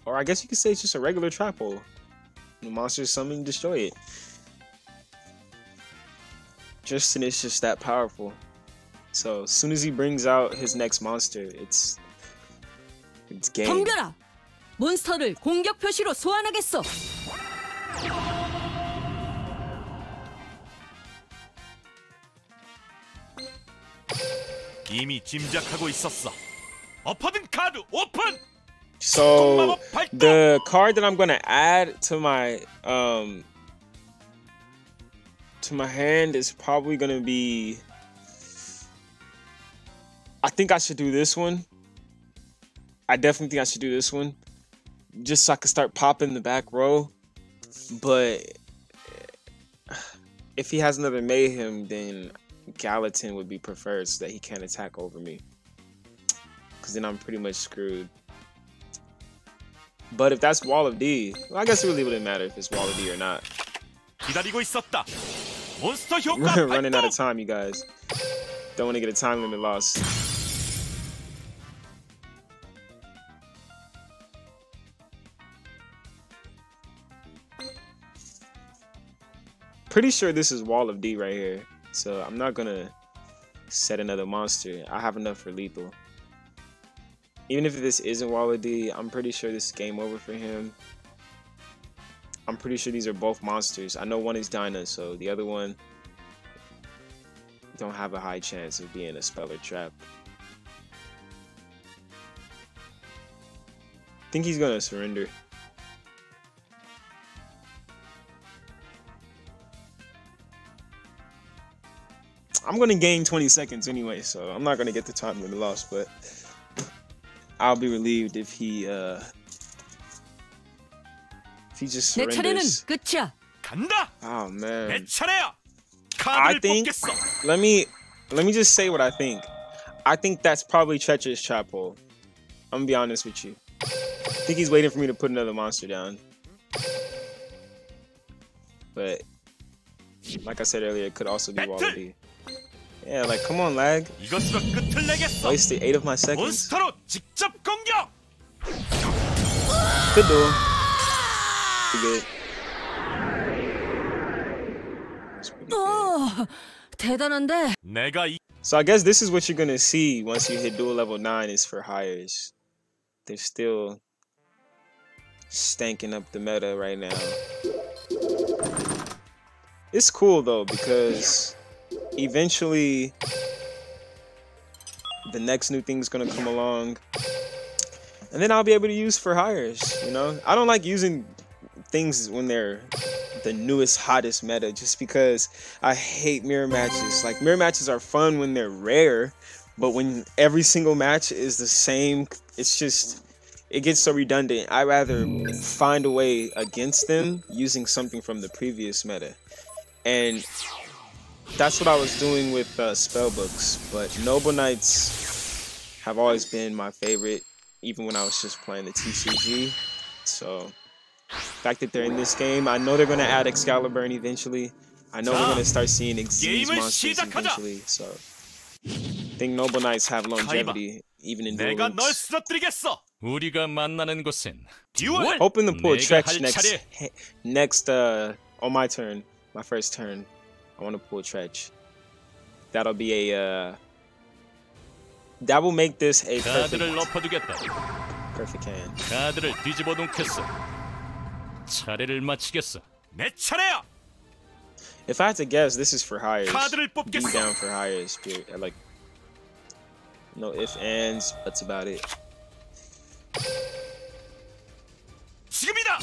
or I guess you could say it's just a regular trap hole. The monster summon, destroy it. Justin is just that powerful. So as soon as he brings out his next monster, it's game. 덤벼라. 몬스터를 공격 표시로 소환하겠어. 이미 짐작하고 있었어. 엎어든 카드 오픈. So the card that I'm gonna add to my hand is probably gonna be. I think I should do this one. I definitely think I should do this one, just so I can start popping the back row. But if he has another Mayhem, then Gallatin would be preferred so that he can't attack over me. Because then I'm pretty much screwed. But if that's Wall of D, well, I guess it really wouldn't matter if it's Wall of D or not. 기다리고 있었다. 몬스터 효과 We're running out of 발동. time, you guys. Don't want to get a time limit loss. Pretty sure this is Wall of D right here. So I'm not gonna set another monster. I have enough for lethal. Even if this isn't Wall of D, I'm pretty sure this is game over for him. I'm pretty sure these are both monsters. I know one is Dinah, so the other one don't have a high chance of being a spell or trap. I think he's gonna surrender. I'm gonna gain 20 seconds anyway, so I'm not gonna get the time limit loss, but I'll be relieved if he just 내 차례는 surrenders. 끝이야. 간다. Oh man. 내 차례야. I 카드를 think 뽑겠어. let me just say what I think. I think that's probably Treacherous Trap Hole. I'm gonna be honest with you. I think he's waiting for me to put another monster down. But like I said earlier, it could also be Wall of D. Yeah, like come on, lag. 이것으로 끝을 내겠어. Wasted 8 of my seconds. 몬스터로 직접 공격. Good duel. Pretty good. That's pretty good. 대단한데. 내가 이 So I guess this is what you're gonna see once you hit dual level 9 is for hires. They're still stanking up the meta right now. It's cool though because eventually the next new thing's gonna come along And then I'll be able to use for hires, you know? I don't like using things when they're the newest, hottest meta just because I hate mirror matches. Like, mirror matches are fun when they're rare, but when every single match is the same, it's just, it gets so redundant. I'd rather find a way against them using something from the previous meta. And that's what I was doing with spellbooks, but Noble Knights have always been my favorite, even when I was just playing the TCG. So the fact that they're in this game, I know they're going to add Excalibur eventually. I know we're going to start seeing Xyz monsters eventually. So I think Noble Knights have longevity, even in Duel Links. 우리가 만나는 곳엔 Hoping to pull Tretch next on my turn, my first turn. I want to pull Tretch. That'll be a that will make this a perfect hand. 카드를 뒤집어 놓겠어. 차례를 마치겠어. 내 차례야. If I had to guess, this is for hires. 카드를 Be 뽑겠어. down for hires. Like, no ifs, ands, buts about it. 지금이다.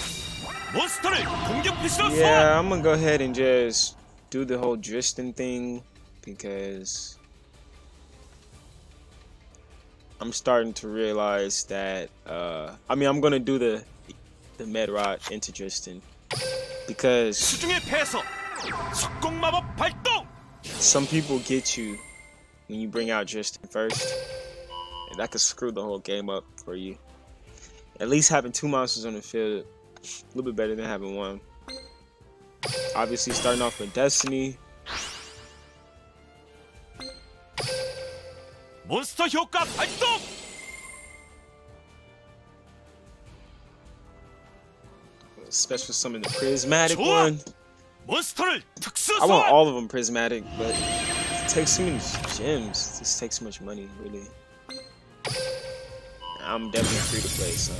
몬스터를 공격 표시로 Yeah, I'm gonna go ahead and just do the whole Driston thing because I'm starting to realize that I mean, I'm gonna do the Medrot into Driston because 수중의 패서. 속공 마법 발동. some people get you when you bring out Driston first, and that could screw the whole game up for you. At least having 2 monsters on the field, a little bit better than having 1. Obviously, starting off with Destiny. 몬스터 효과 발동. Special summon the Prismatic 좋아. one. 몬스터를 특수 I want 소환. all of them Prismatic, but it takes too many gems. This takes so much money, really. I'm definitely free to play, so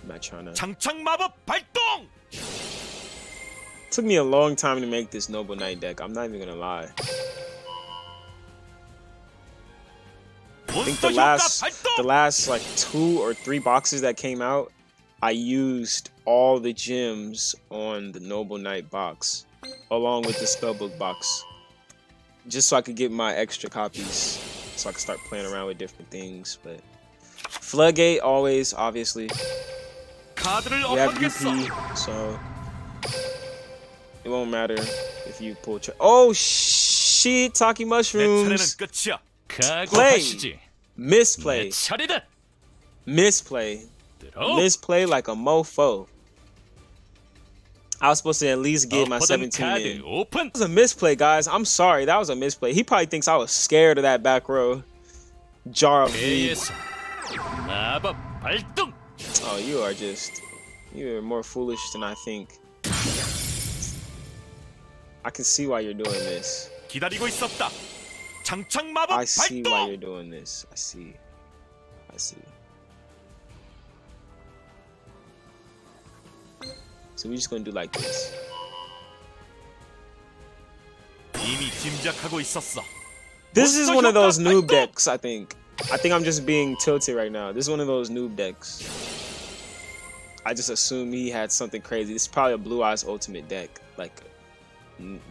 I'm not trying to. 장착 마법 발동. Took me a long time to make this Noble Knight deck. I'm not even gonna lie. I think 몬스터 효과 발동. the last like 2 or 3 boxes that came out, I used all the gems on the Noble Knight box, along with the spellbook box, just so I could get my extra copies, so I could start playing around with different things. But Floodgate always, obviously. 카드를 We have 엎어주겠어. UP, so it won't matter if you pull. Oh shit! Taki 내 차례는 mushrooms. 끝이야. 각오하시지. Misplay. 내 차례다. Misplay. 들어. Misplay like a mofo. I was supposed to at least get my 엎어둔 17 카드 in. 오픈. That was a misplay, guys. I'm sorry. That was a misplay. He probably thinks I was scared of that back row. Jar of bleed. 배에서 마법 발동. Oh, you're more foolish than I think. I can see why you're doing this. 기다리고 있었다. 장착 마법 I see why you're 발동. doing this. I see. So we're just gonna do like this. 이미 짐작하고 있었어. This is one of those noob 발동. decks, I think. I think I'm just being tilted right now. This is one of those noob decks. I just assumed he had something crazy. This is probably a Blue Eyes Ultimate deck. Like,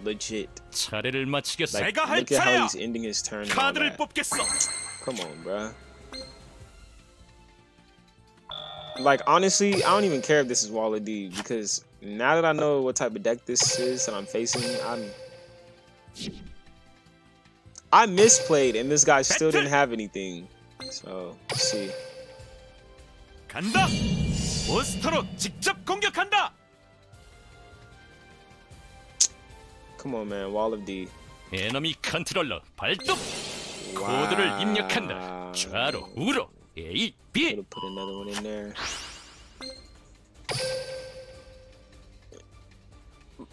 legit. 차례를 마치겠어. Like, 내가 할 look at how 차례야. he's ending his turn and all 카드를 that. 뽑겠어. Come on, bruh. Like, honestly, I don't even care if this is Wall of D, because now that I know what type of deck this is that I'm facing, I misplayed, and this guy still didn't have anything. So, let's see. 간다. 몬스터로 직접 공격한다. Come on, man. Wall of D. 에너미 컨트롤러 발동. 코드를 입력한다. 좌로 우로 A B. Could have put another one in there.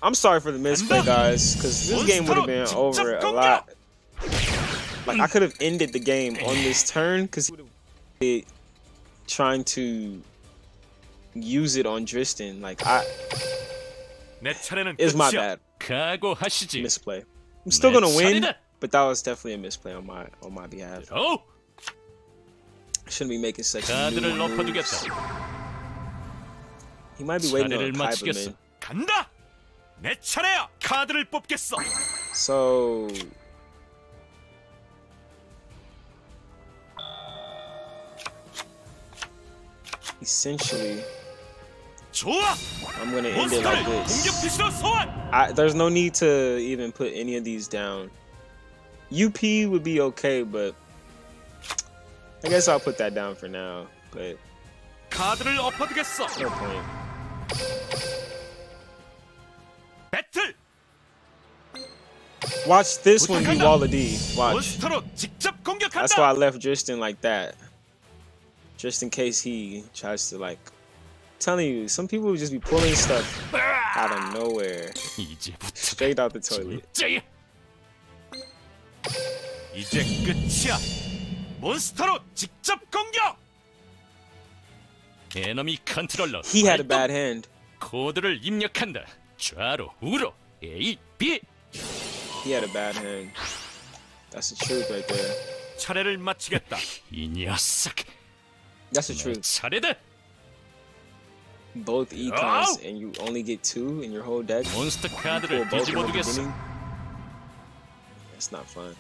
I'm sorry for the misplay, guys, because this game would have been over a lot. Like, I could have ended the game on this turn, because he would have been trying to use it on Driston. Like, 내 차례는 it's my 끝이야. bad. 각오하시지. Misplay. I'm still gonna win, 차례다. but that was definitely a misplay on my behalf. 들어. Shouldn't be making such new 카드를 moves. 엎어두겠다. He might be waiting 차례를 on 마치겠어. Kyberman. 간다. 내 차례야. 카드를 뽑겠어. So essentially, 좋아. I'm gonna end it like 몬스터를 this. 공격 피시로 소환. There's no need to even put any of these down. UP would be okay, but I guess I'll put that down for now. But 카드를 엎어두겠어. no point. 배틀. Watch this one be Wall of D. Watch. 몬스터로 직접 공격한다. That's why I left Tristan like that. Just in case he tries to like. Telling you, some people would just be pulling stuff out of nowhere, 이제부터 straight out the toilet. 진짜야. 이제 끝이야. 몬스터로 직접 공격. 에너미 컨트롤러. He had a 발동. bad hand. 코드를 입력한다. 좌로 우로 A B. He had a bad hand. That's the truth right there. 차례를 마치겠다. 이 녀석. That's the 내 truth. 차례다. Both econs and you only get 2 in your whole deck. 몬스터 Pull 카드를 both in 뒤집어 the 두겠어. beginning. That's not fun.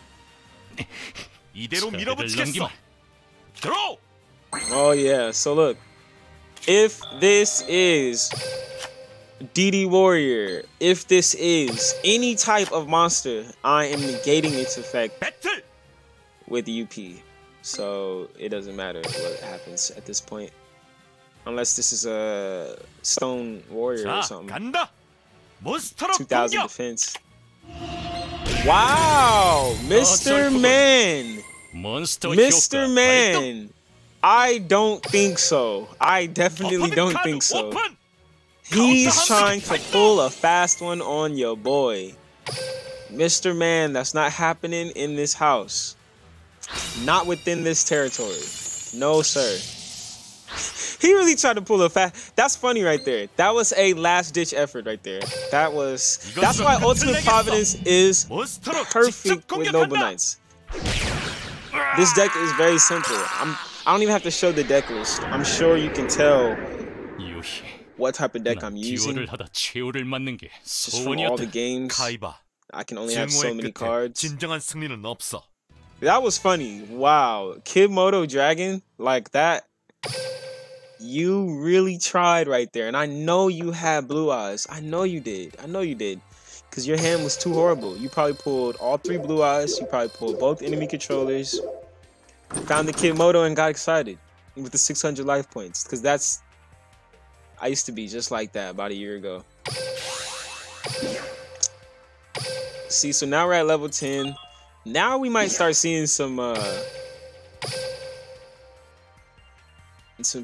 이대로 차례를 밀어붙이겠어. 드로우. Oh yeah. So look, if this is DD Warrior, if this is any type of monster, I am negating its effect 배틀. with UP. So it doesn't matter what happens at this point. Unless this is a Stone Warrior or 자, something. 간다. 몬스터로 2000 공격. defense. Wow! Mr. Man! 몬스터 Mr. 효과 발동. Man! I don't think so. I definitely don't think so. 오픈. He's trying to pull a fast one on your boy. Mr. Man, that's not happening in this house. Not within this territory. No, sir. He really tried to pull a fast. That's funny right there. That was a last-ditch effort right there. That's why Ultimate Providence is 몬스터로 perfect 직접 with Noble 공격한다. Knights. This deck is very simple. I don't even have to show the deck list. I'm sure you can tell 유희. what type of deck 난 I'm using. 듀얼을 하다 최후를 맞는 게 Just from all the 소원이었다. games, 카이바. I can only have so 증오의 many 끝에 cards. 진정한 승리는 없어. That was funny. Wow. Kid Moto Dragon, like that. You really tried right there. And I know you had blue eyes. I know you did. I know you did. Because your hand was too horrible. You probably pulled all 3 blue eyes. You probably pulled both enemy controllers. Found the Kid Moto and got excited with the 600 life points. Because that's... I used to be just like that about a year ago. See, so now we're at level 10. Now we might start seeing some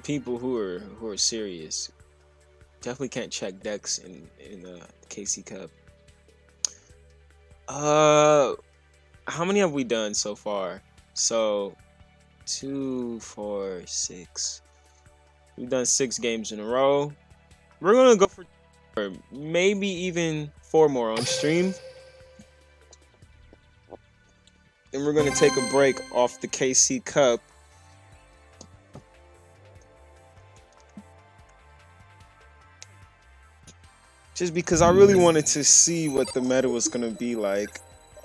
people who are serious. Definitely can't check decks in the KC Cup. How many have we done so far? So 2, 4, 6. We've done 6 games in a row. We're gonna go for maybe even 4 more on stream. And we're gonna take a break off the KC Cup. Just because I really wanted to see what the meta was gonna be like.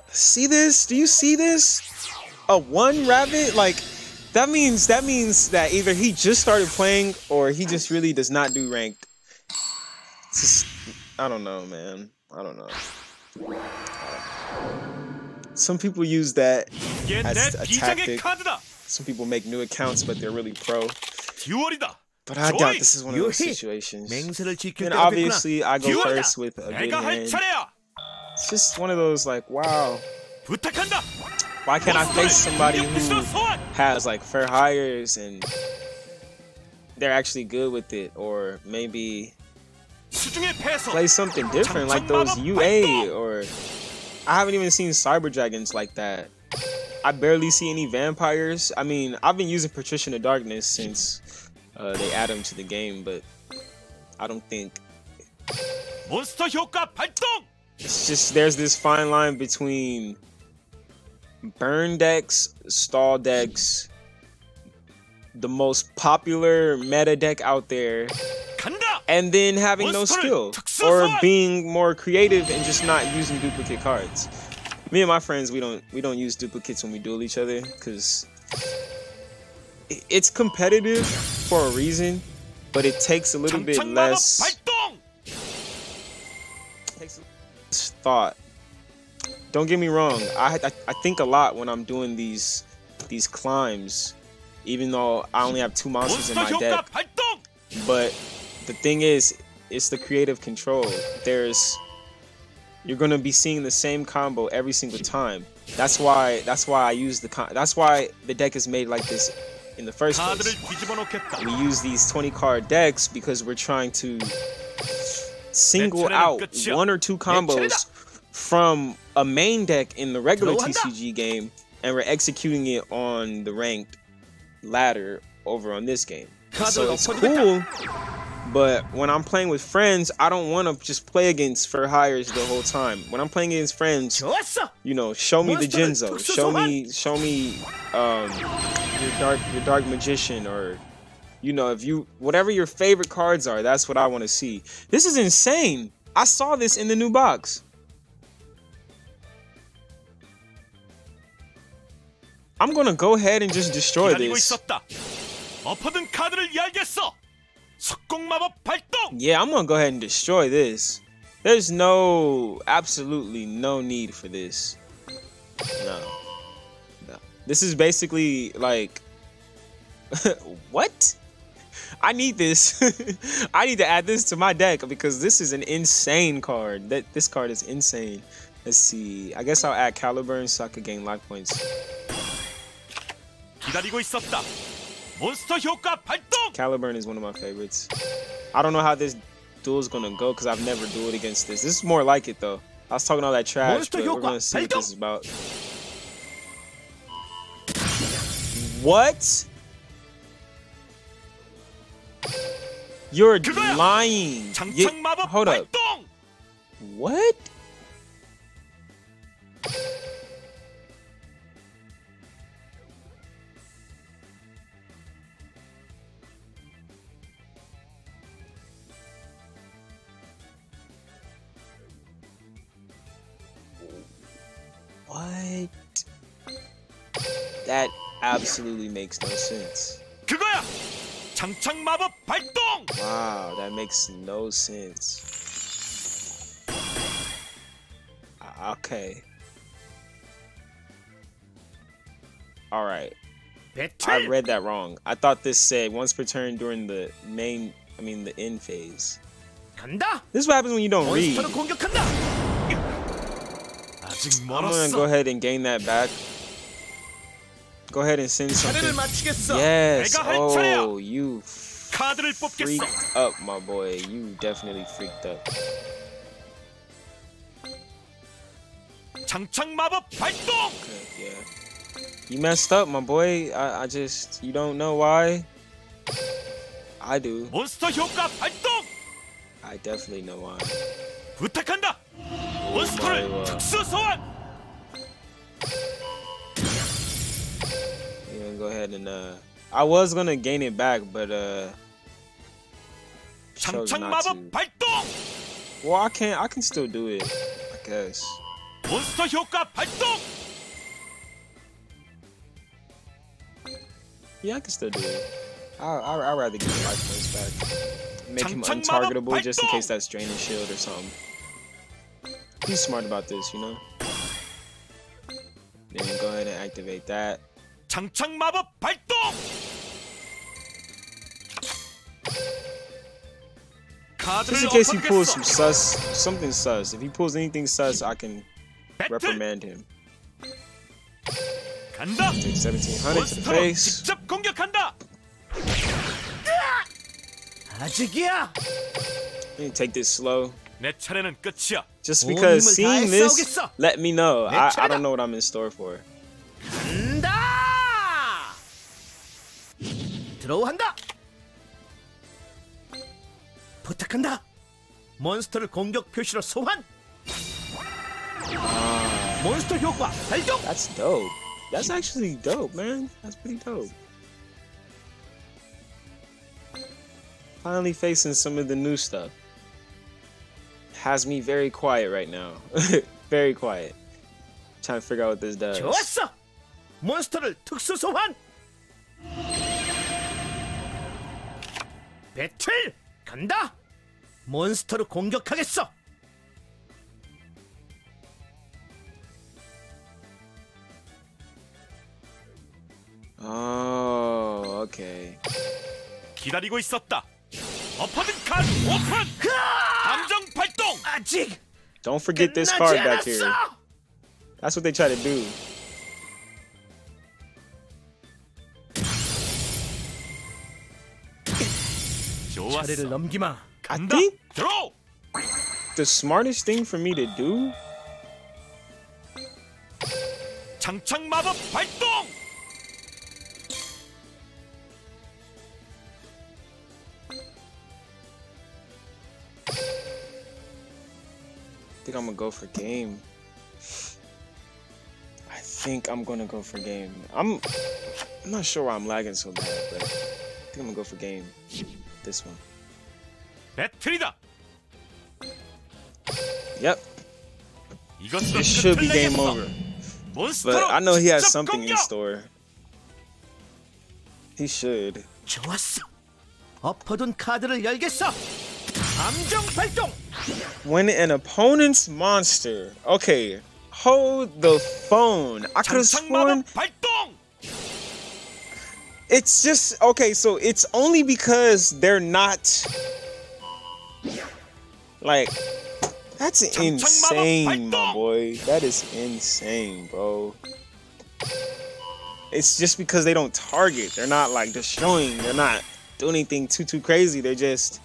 See this? Do you see this? A 1 rabbit? Like, that means that either he just started playing or he just really does not do ranked. It's just, I don't know, man. I don't know. Some people use that as a tactic. Some people make new accounts, but they're really pro. 듀얼이다. But I doubt this is one of those situations. And obviously, I go first with a good 내가 할 hand. 차례야. It's just one of those like, wow. 부탁한다. Why can't I face somebody who has like fair hires and they're actually good with it, or maybe 수중의 패소. play something different like those UA, or I haven't even seen Cyber Dragons like that. I barely see any vampires. I mean, I've been using Patrician of Darkness since they add them to the game, but I don't think 몬스터 효과 발동. it's just there's this fine line between burn decks, stall decks, the most popular meta deck out there, 간다. and then having no skill or being more creative and just not using duplicate cards. Me and my friends, we don't use duplicates when we duel each other because it's competitive for a reason, but it takes a little bit less thought. Don't get me wrong, I think a lot when I'm doing these climbs, even though I only have 2 monsters in my deck. But the thing is, it's the creative control. You're gonna be seeing the same combo every single time. That's why I use that's why the deck is made like this in the first place. We use these 20 card decks because we're trying to single out 1 or 2 combos from a main deck in the regular TCG game, and we're executing it on the ranked ladder over on this game. So it's cool, but when I'm playing with friends, I don't want to just play against for hires the whole time. When I'm playing against friends, you know, show me the Jinzo, show me your dark magician, or you know, whatever your favorite cards are, that's what I want to see. This is insane. I saw this in the new box. I'm gonna go ahead and just destroy this. Yeah, I'm gonna go ahead and destroy this. There's absolutely no need for this. No. This is basically like, what? I need this. I need to add this to my deck because this is an insane card. This card is insane. Let's see. I guess I'll add Caliburn so I could gain life points. Caliburn is one of my favorites. I don't know how this duel's gonna go because I've never dueled against this. This is more like it though. I was talking all that trash, but we're gonna see what this is about. What? You're lying. Hold up. What? What? That absolutely makes no sense. Wow, that makes no sense. Okay. Alright. I read that wrong. I thought this said once per turn during the the end phase. This is what happens when you don't read. I'm gonna go ahead and gain that back. Go ahead and send something. Yes. Oh, you freaked up, my boy. You definitely freaked up. Okay, yeah. You messed up, my boy. I just, you don't know why. I do. I definitely know why. Very well. Go ahead and I was gonna gain it back, but chose not to. Well, I can still do it, I guess. Yeah, I can still do it. I'd rather get the life points back. Make him untargetable just in case that's draining shield or something. He's smart about this, you know. Then go ahead and activate that. Just in case he pulls something sus. If he pulls anything sus, I can reprimand him. Take 1700 to the face. Let me take this slow. Just because seeing this, let me know. I don't know what I'm in store for. 들어한다. 부탁한다. 몬스터를 공격 표시로 소환. 몬스터 효과 발동. That's dope. That's actually dope, man. That's pretty dope. Finally facing some of the new stuff. Has me very quiet right now. Very quiet. Trying to figure out what this does. 좋았어. 몬스터를 특수 소환. 배틀 간다. 몬스터로 공격하겠어. Oh, okay. 기다리고 있었다. 엎어진 카드 오픈. 감정 발동. 아직 Don't forget this card back here. That's what they try to do. 차례를 좋았어. 넘기마. I 간다. think 들어. the smartest thing for me to do. 장착 마법 발동. I think I'm gonna go for game. I think I'm gonna go for game. I'm not sure why I'm lagging so bad, but I think I'm gonna go for game. This one. 배틀이다. Yep. 이것도 It should be 끝을 game 내겠어. over. 몬스터로 But I know he has 직접 something in 공격. store. He should. 좋았어. 엎어둔 카드를 열겠어. 감정 발동. When an opponent's monster. Okay. Hold the phone. I could have 장착 sworn 마법 발동. it's just okay, so it's only because they're not like that's insane, my boy. That is insane, bro. It's just because they don't target. They're not like destroying. They're not doing anything too crazy. They're just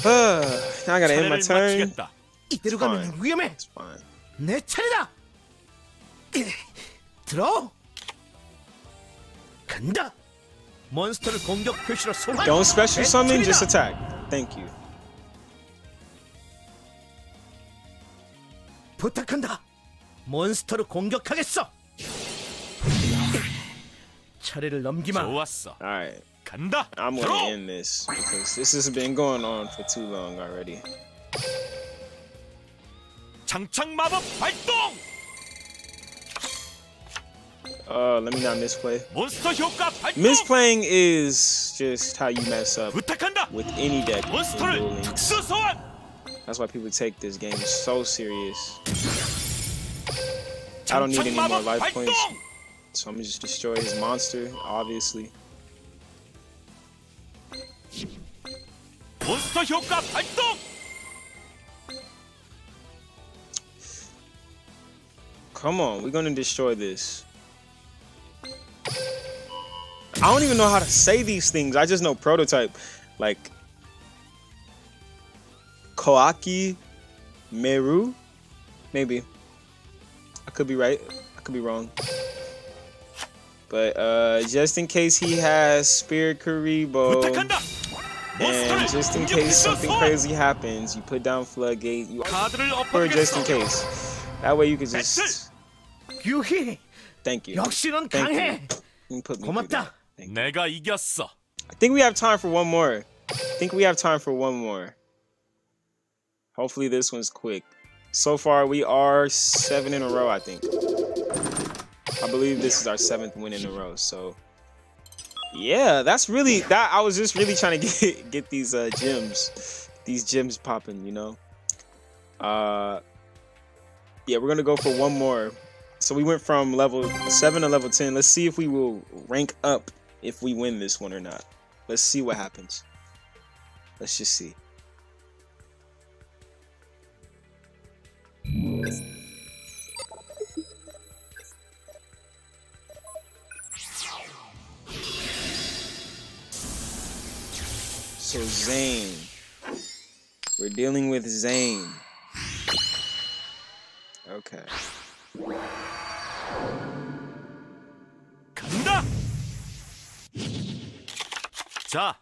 now I gotta end my turn. 마치겠다. 이대로 fine. 가면 위험해. It's fine. 내 차례다. 들어. 간다. 몬스터를 공격 표시로 소환. Don't special summon, just 배틀이다. attack. Thank you. 부탁한다. 몬스터로 공격하겠어. 차례를 넘기마. 좋았어. Alright. 간다. I'm 들어. gonna end this because this has been going on for too long already. 장착 마법 발동. Let me not misplay. 몬스터 효과 발동. Misplaying is just how you mess up 부탁한다. with any deck in 몬스터를 dueling. 특수 소환. That's why people take this game so serious. I don't need 장착 any more 마법 life 발동. points, so I'm gonna just destroy his monster, obviously. 몬스터 효과 발동. Come on, we're gonna destroy this. I don't even know how to say these things. I just know prototype. Like Koaki Meru? Maybe. I could be right. I could be wrong. But just in case he has Spirit Karibo, 부탁한다. and just in case something crazy happens, you put down Floodgate. You 카드를 or just in 엎어주겠어. case. That way you could just 유희. thank you. 역시 넌 Thank you. 강해. You put me through 고맙다. that. Thank you. 내가 이겼어. I think we have time for one more. I think we have time for one more. Hopefully this one's quick. So far we are 7 in a row, I think. I believe this is our 7th win in a row. So yeah, that's really that. I was just really trying to get these gems popping, you know. Yeah, we're gonna go for one more. So we went from level 7 to level 10. Let's see if we will rank up if we win this one or not. Let's see what happens. Let's just see. So Zane. We're dealing with Zane. Okay. 간다. 자,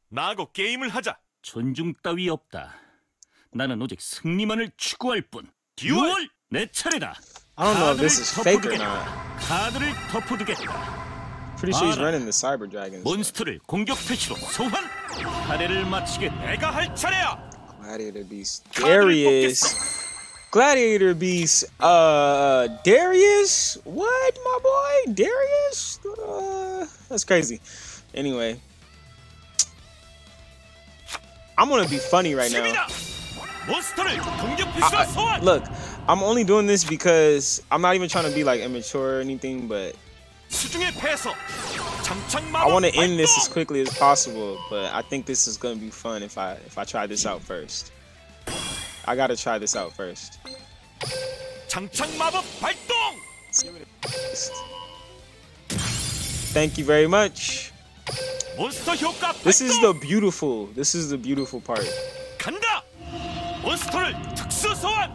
나하고 게임을 하자. 존중 따위 없다. 나는 오직 승리만을 추구할 뿐. 듀얼! 내 차례다. I don't know if this is fake or 덮어두겠다. not. 카드를 덮어두겠다. Pretty sure he's 알아. running the Cyber Dragons. 몬스터를 공격 표시로 소환. 사례를 마치겠다. 내가 할 차례야. Gladiator Beast. Darius. Gladiator Beast. Darius? What, my boy? Darius? That's crazy. Anyway. I'm gonna be funny right now. 몬스터를 공격 필수로 소환. Look, I'm only doing this because I'm not even trying to be like immature or anything, but 수중의 패서. 장착 I 마법 want to end this as 발동. quickly as possible. But I think this is gonna be fun if I try this out first. I gotta try this out first. 장착 마법 발동. Thank you very much. 몬스터 효과 This is 발동. the beautiful part. 간다. 몬스터를 특수 소환.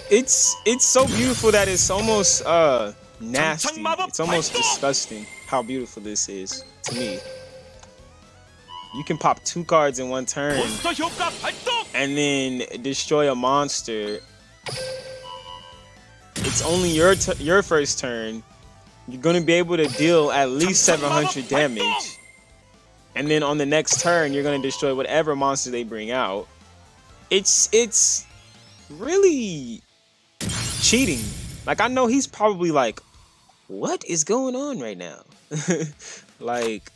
It's so beautiful that it's almost nasty. It's almost disgusting how beautiful this is to me. You can pop 2 cards in one turn 몬스터 효과 발동. and then destroy a monster. It's only your first turn. You're gonna be able to deal at least 700 damage. And then on the next turn, you're gonna destroy whatever monster they bring out. It's really cheating. Like, I know he's probably like, what is going on right now? Like,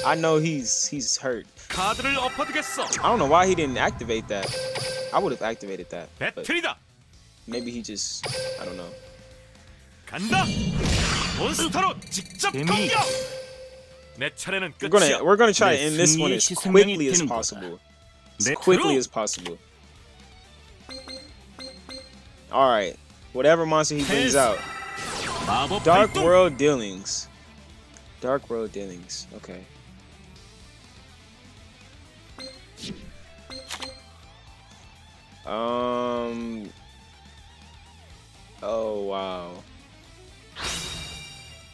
I know he's hurt. 카드를 엎어두겠어. I don't know why he didn't activate that. I would have activated that. But 배틀이다. maybe he just, I don't know. 간다. 몬스터로 직접 공격. 내 차례는 We're 끝이야. gonna try to end this one as quickly as possible. As quickly as possible. All right. Whatever monster he brings out. 마법 Dark 발동. World Dealings. Dark World Dealings. Okay. Oh wow.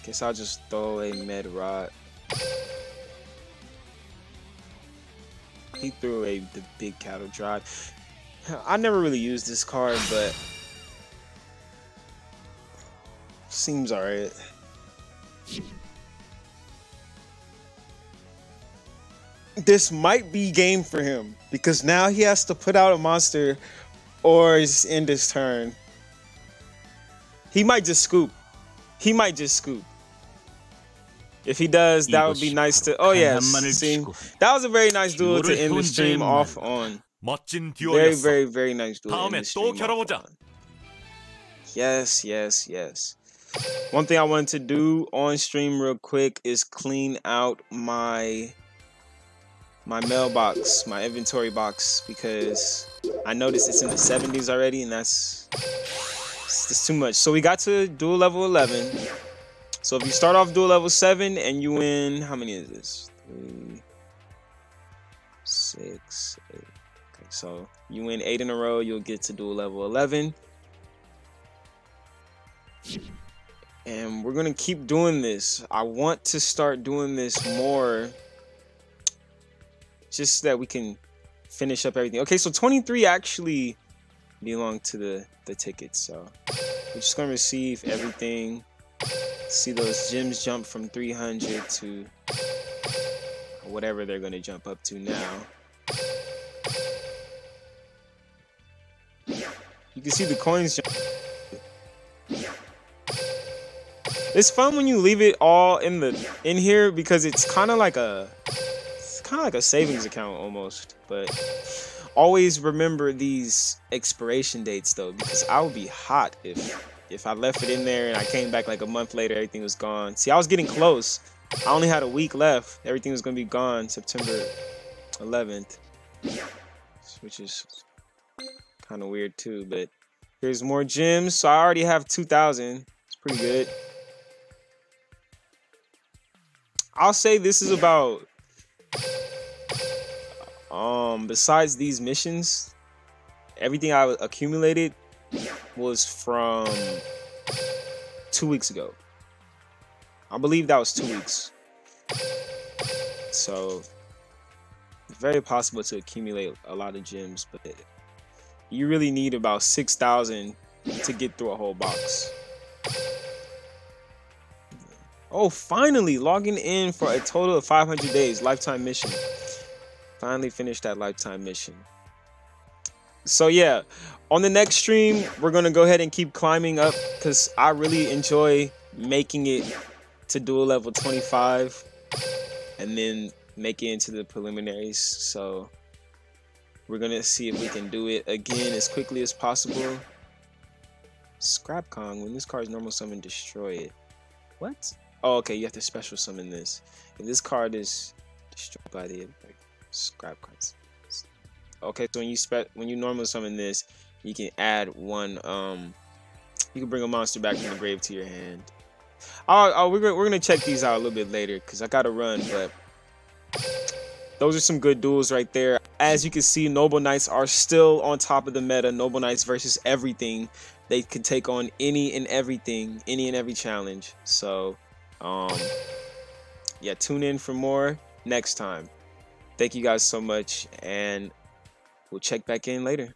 Guess I'll just throw a med rot. He threw the big cattle drive. I never really used this card, but seems alright. This might be game for him because now he has to put out a monster or it's end his turn. He might just scoop. He might just scoop. If he does, that would be nice to. Oh yes, see, that was a very nice duel to end the stream off on. 멋진 Very, 듀오였어. very, very nice duel. to end 다음에 the 또 stream off 겨뤄보자. on. Yes, yes, yes. One thing I wanted to do on stream real quick is clean out my mailbox, my inventory box, because I noticed it's in the 70s already, and that's too much. So we got to duel level 11. So if you start off duel level 7 and you win, how many is this? 3, 6, 8. Okay, so you win 8 in a row, you'll get to duel level 11. And we're gonna keep doing this. I want to start doing this more, just so that we can finish up everything. Okay, so 23 actually belong to the tickets, so we're just gonna receive everything. See those gems jump from 300 to whatever they're gonna jump up to now. You can see the coins jump. It's fun when you leave it all in here because it's kind of like a savings account almost. But always remember these expiration dates though, because I would be hot if I left it in there and I came back like a month later, everything was gone. See, I was getting close. I only had a week left. Everything was gonna be gone September 11th, which is kind of weird too. But here's more gems. So I already have 2,000. It's pretty good. I'll say this is about, besides these missions, everything I accumulated was from 2 weeks ago. I believe that was 2 weeks. So it's very possible to accumulate a lot of gems, but you really need about 6,000 to get through a whole box. Oh, finally logging in for a total of 500 days. Lifetime mission. Finally finished that lifetime mission. So yeah, on the next stream, we're going to go ahead and keep climbing up because I really enjoy making it to dual level 25 and then make it into the preliminaries. So we're going to see if we can do it again as quickly as possible. Scrap Kong, when this card is normal summon, destroy it. What? Oh, okay, you have to special summon this. If this card is destroyed by the scrap cards. Okay, so when you normal summon this, you can add one. You can bring a monster back from the grave to your hand. We're gonna check these out a little bit later because I gotta run. But those are some good duels right there. As you can see, Noble Knights are still on top of the meta. Noble Knights versus everything. They can take on any and everything, any and every challenge. So, yeah, tune in for more next time. Thank you guys so much, and we'll check back in later.